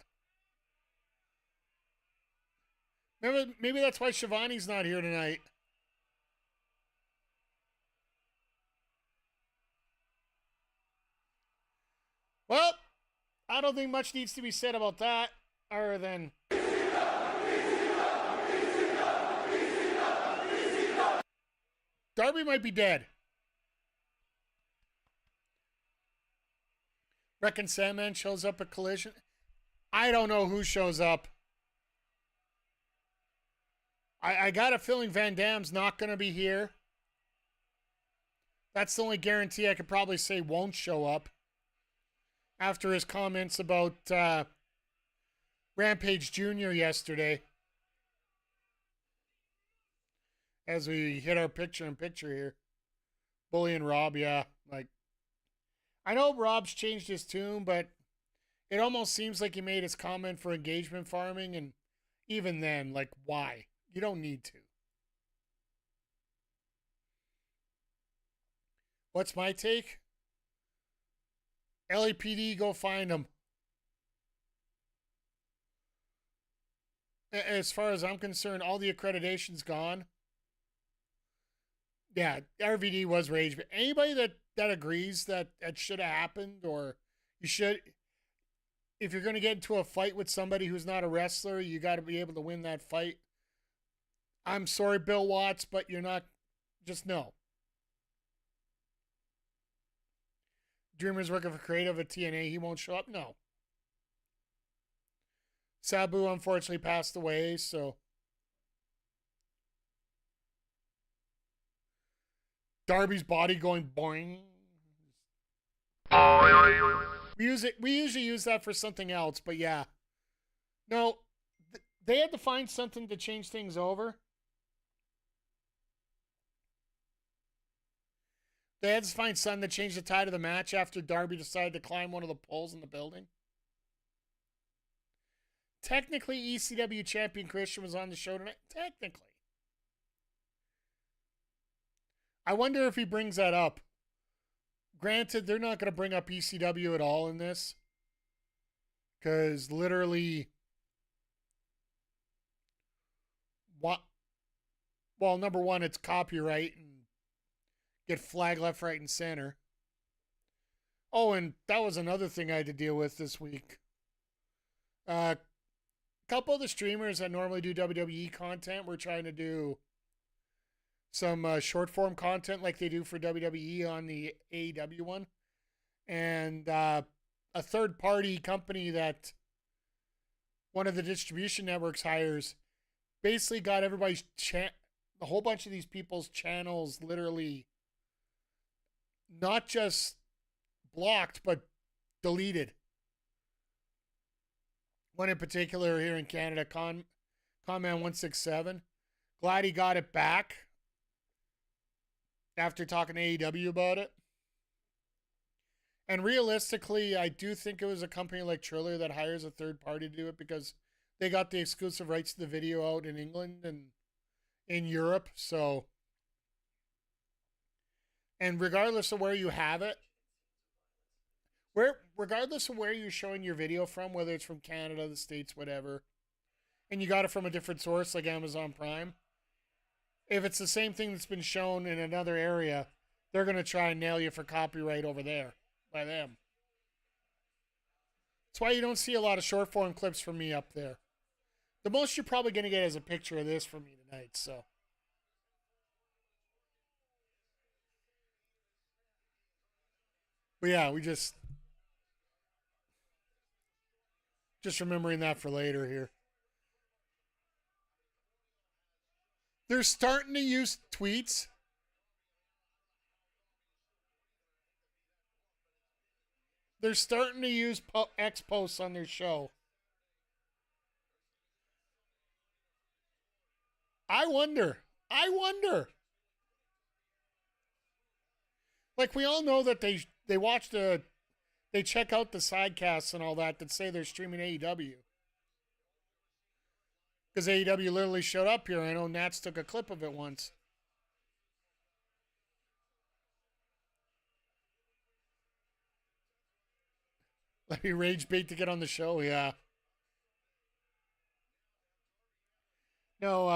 Maybe that's why Shivani's not here tonight. Well, I don't think much needs to be said about that, other than... Darby might be dead. Reckon Sandman shows up at Collision. I don't know who shows up. I got a feeling Van Damme's not going to be here. That's the only guarantee I could probably say won't show up. After his comments about Rampage Jr. yesterday. As we hit our picture-in-picture here. Bully and Rob, yeah. Like, I know Rob's changed his tune, but it almost seems like he made his comment for engagement farming, and even then, like, why? You don't need to. What's my take? LAPD, go find him. As far as I'm concerned, all the accreditation's gone. Yeah, RVD was rage, but anybody that agrees that should have happened, or you should, if you're going to get into a fight with somebody who's not a wrestler, you got to be able to win that fight. I'm sorry, Bill Watts, but you're not, just no. Dreamer's working for creative at TNA. He won't show up? No. Sabu unfortunately passed away, so. Darby's body going boing. We usually use that for something else, but yeah. No, they had to find something to change things over. They had to find something to change the tide of the match after Darby decided to climb one of the poles in the building. Technically, ECW champion Christian was on the show tonight. Technically. I wonder if he brings that up. Granted, they're not going to bring up ECW at all in this. Because literally... Well, number one, it's copyright and get flagged left, right, and center. Oh, and that was another thing I had to deal with this week. A couple of the streamers that normally do WWE content were trying to do some short form content like they do for WWE on the AEW one. And a third party company that one of the distribution networks hires basically got everybody's a whole bunch of these people's channels literally not just blocked, but deleted. One in particular here in Canada, Conman 167. Glad he got it back after talking to AEW about it. And realistically, I do think it was a company like Triller that hires a third party to do it because they got the exclusive rights to the video out in England and in Europe. So, and regardless of where you have it, regardless of where you're showing your video from, whether it's from Canada, the States, whatever, and you got it from a different source like Amazon Prime, if it's the same thing that's been shown in another area, they're going to try and nail you for copyright over there by them. That's why you don't see a lot of short form clips from me up there. The most you're probably going to get is a picture of this from me tonight, so. But yeah, we just remembering that for later here. They're starting to use tweets. They're starting to use X posts on their show. I wonder. Like, we all know that they watch they check out the sidecasts and all that say they're streaming AEW. Because AEW literally showed up here. I know Nats took a clip of it once. Let me rage bait to get on the show, yeah. No,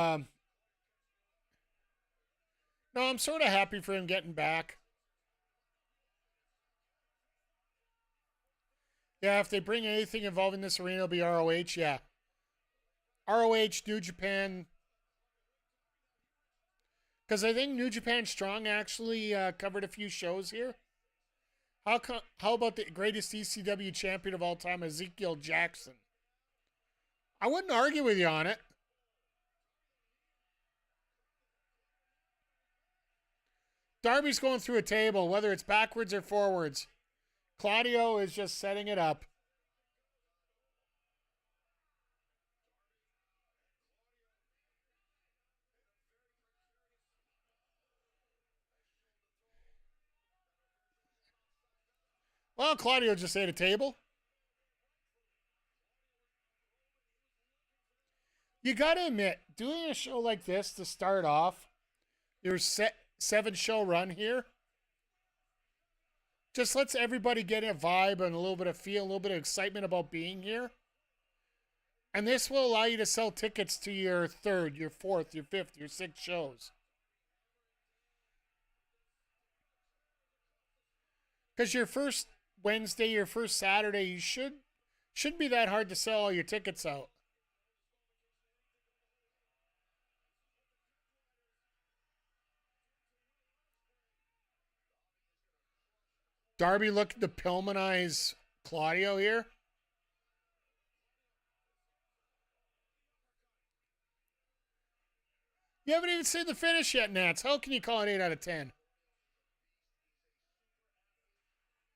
I'm sort of happy for him getting back. Yeah, if they bring anything involving this arena, it'll be ROH, yeah. ROH, New Japan. Because I think New Japan Strong actually covered a few shows here. How about the greatest ECW champion of all time, Ezekiel Jackson? I wouldn't argue with you on it. Darby's going through a table, whether it's backwards or forwards. Claudio is just setting it up. Well, Claudio just ate a table. You got to admit, doing a show like this to start off, your 7-show run here, just lets everybody get a vibe and a little bit of feel, a little bit of excitement about being here. And this will allow you to sell tickets to your 3rd, your 4th, your 5th, your 6th shows. Because your first Wednesday, your first Saturday, you shouldn't be that hard to sell all your tickets out. Darby looking to Pillmanize Claudio here. You haven't even seen the finish yet, Nats. How can you call it 8 out of 10?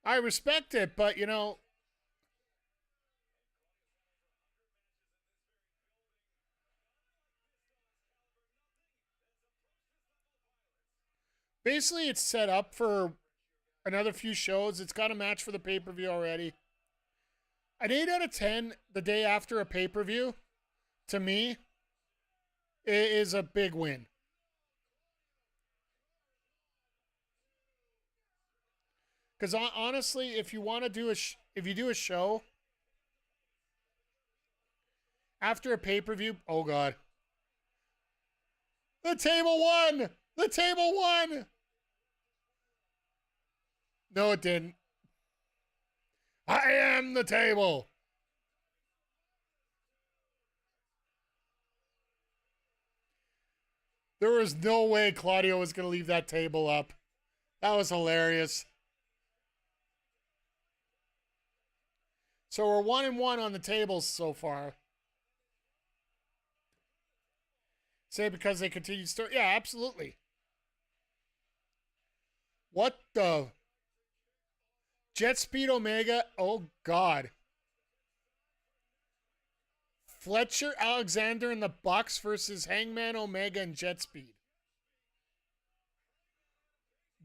I respect it, but, you know, basically it's set up for another few shows. It's got a match for the pay-per-view already. An 8 out of 10 the day after a pay-per-view, to me, is a big win. Because honestly, if you want to do if you do a show after a pay-per-view, oh God. The table won! The table won! No, it didn't. I am the table. There was no way Claudio was going to leave that table up. That was hilarious. So we're 1-1 on the tables so far. Say because they continue to start. Yeah, absolutely. What the? Jet Speed Omega. Oh, God. Fletcher Alexander and the Bucks versus Hangman Omega and Jet Speed.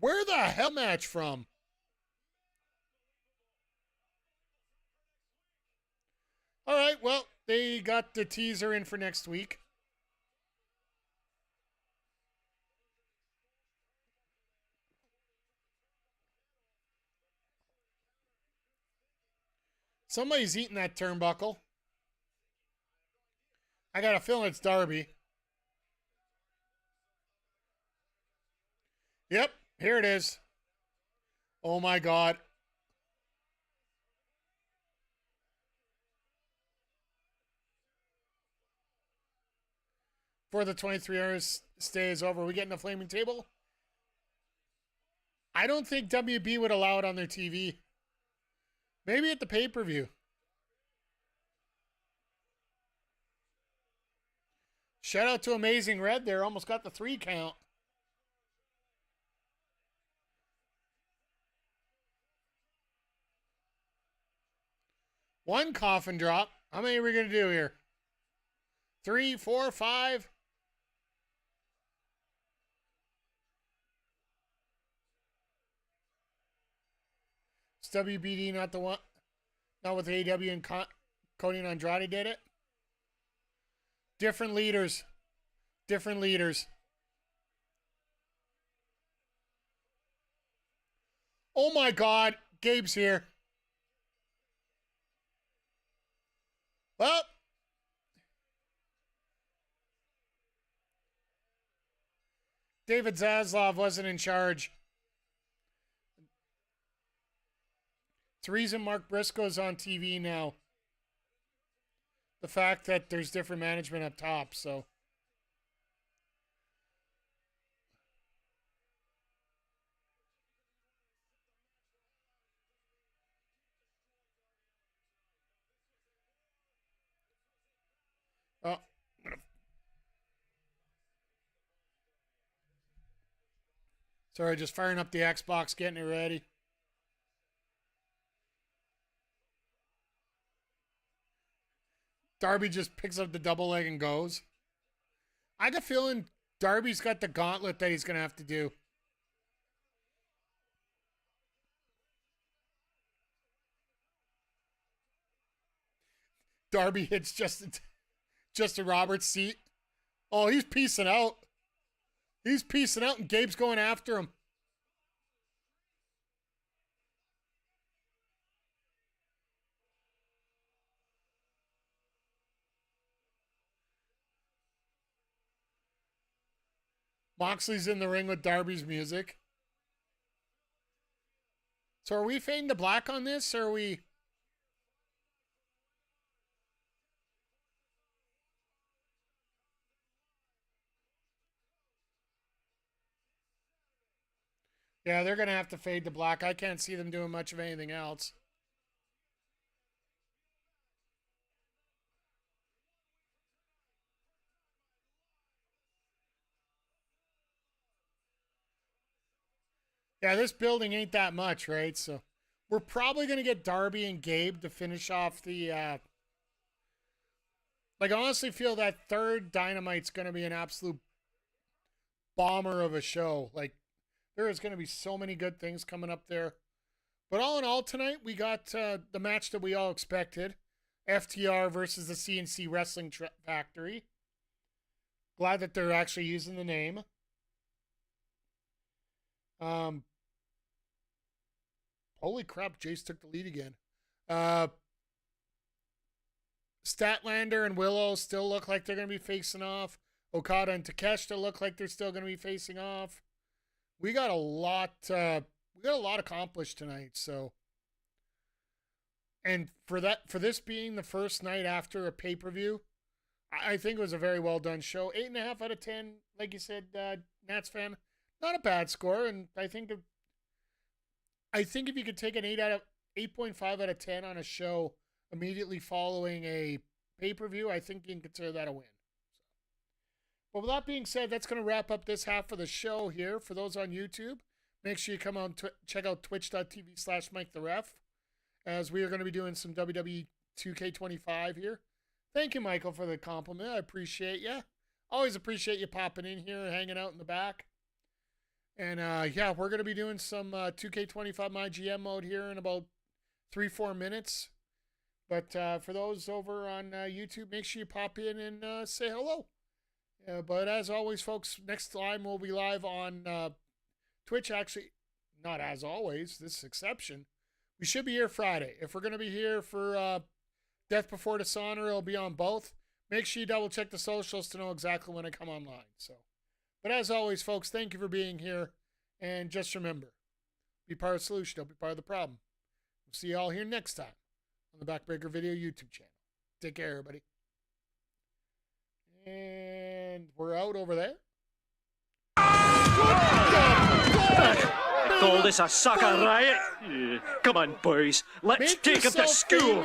Where the hell match from? All right, well, they got the teaser in for next week. Somebody's eating that turnbuckle. I got a feeling it's Darby. Yep, here it is. Oh my God. Before the 23 hours stay is over, we getting a flaming table? I don't think WB would allow it on their TV. Maybe at the pay-per-view. Shout out to Amazing Red there. Almost got the 3 count. One coffin drop. How many are we going to do here? 3, 4, 5. Is WBD not the one? Not with AEW and Cody and Andrade did it? Different leaders. Different leaders. Oh my God. Gabe's here. Well. David Zaslav wasn't in charge. It's the reason Mark Briscoe's on TV now. The fact that there's different management up top, so. Oh. Sorry, just firing up the Xbox, getting it ready. Darby just picks up the double leg and goes. I got a feeling Darby's got the gauntlet that he's going to have to do. Darby hits Justin Roberts' seat. Oh, he's peacing out. He's peacing out, and Gabe's going after him. Moxley's in the ring with Darby's music. So are we fading to black on this, or are we... Yeah, they're going to have to fade to black. I can't see them doing much of anything else. Yeah, this building ain't that much, right? So we're probably going to get Darby and Gabe to finish off the... Like, I honestly feel that third Dynamite's going to be an absolute bomber of a show. Like, there is going to be so many good things coming up there. But all in all, tonight, we got the match that we all expected. FTR versus the CNC Wrestling Factory. Glad that they're actually using the name. Holy crap, Jace took the lead again. Statlander and Willow still look like they're going to be facing off. Okada and Takeshita look like they're still going to be facing off. We got a lot accomplished tonight, so. And for this being the first night after a pay-per-view, I think it was a very well done show. 8.5 out of 10, like you said, Nats fan, not a bad score. And I think if you could take an 8.5 out of 10 on a show immediately following a pay-per-view, I think you can consider that a win. But with that being said, that's going to wrap up this half of the show here. For those on YouTube, make sure you come on check out twitch.tv/MikeTheRef, as we are going to be doing some WWE 2K25 here. Thank you, Michael, for the compliment. I appreciate you. Always appreciate you popping in here, hanging out in the back. And yeah, we're going to be doing some 2K25 My GM mode here in about 3-4 minutes. But for those over on YouTube, make sure you pop in and say hello. But as always, folks, next time we'll be live on Twitch. Actually, not as always. This is exception. We should be here Friday. If we're going to be here for Death Before Dishonor, it'll be on both. Make sure you double check the socials to know exactly when I come online. But as always, folks, thank you for being here. And just remember, be part of the solution. Don't be part of the problem. We'll see you all here next time on the Backbreaker Video YouTube channel. Take care, everybody. And we're out over there. Call this a sucker riot? Come on, boys. Let's take him to school.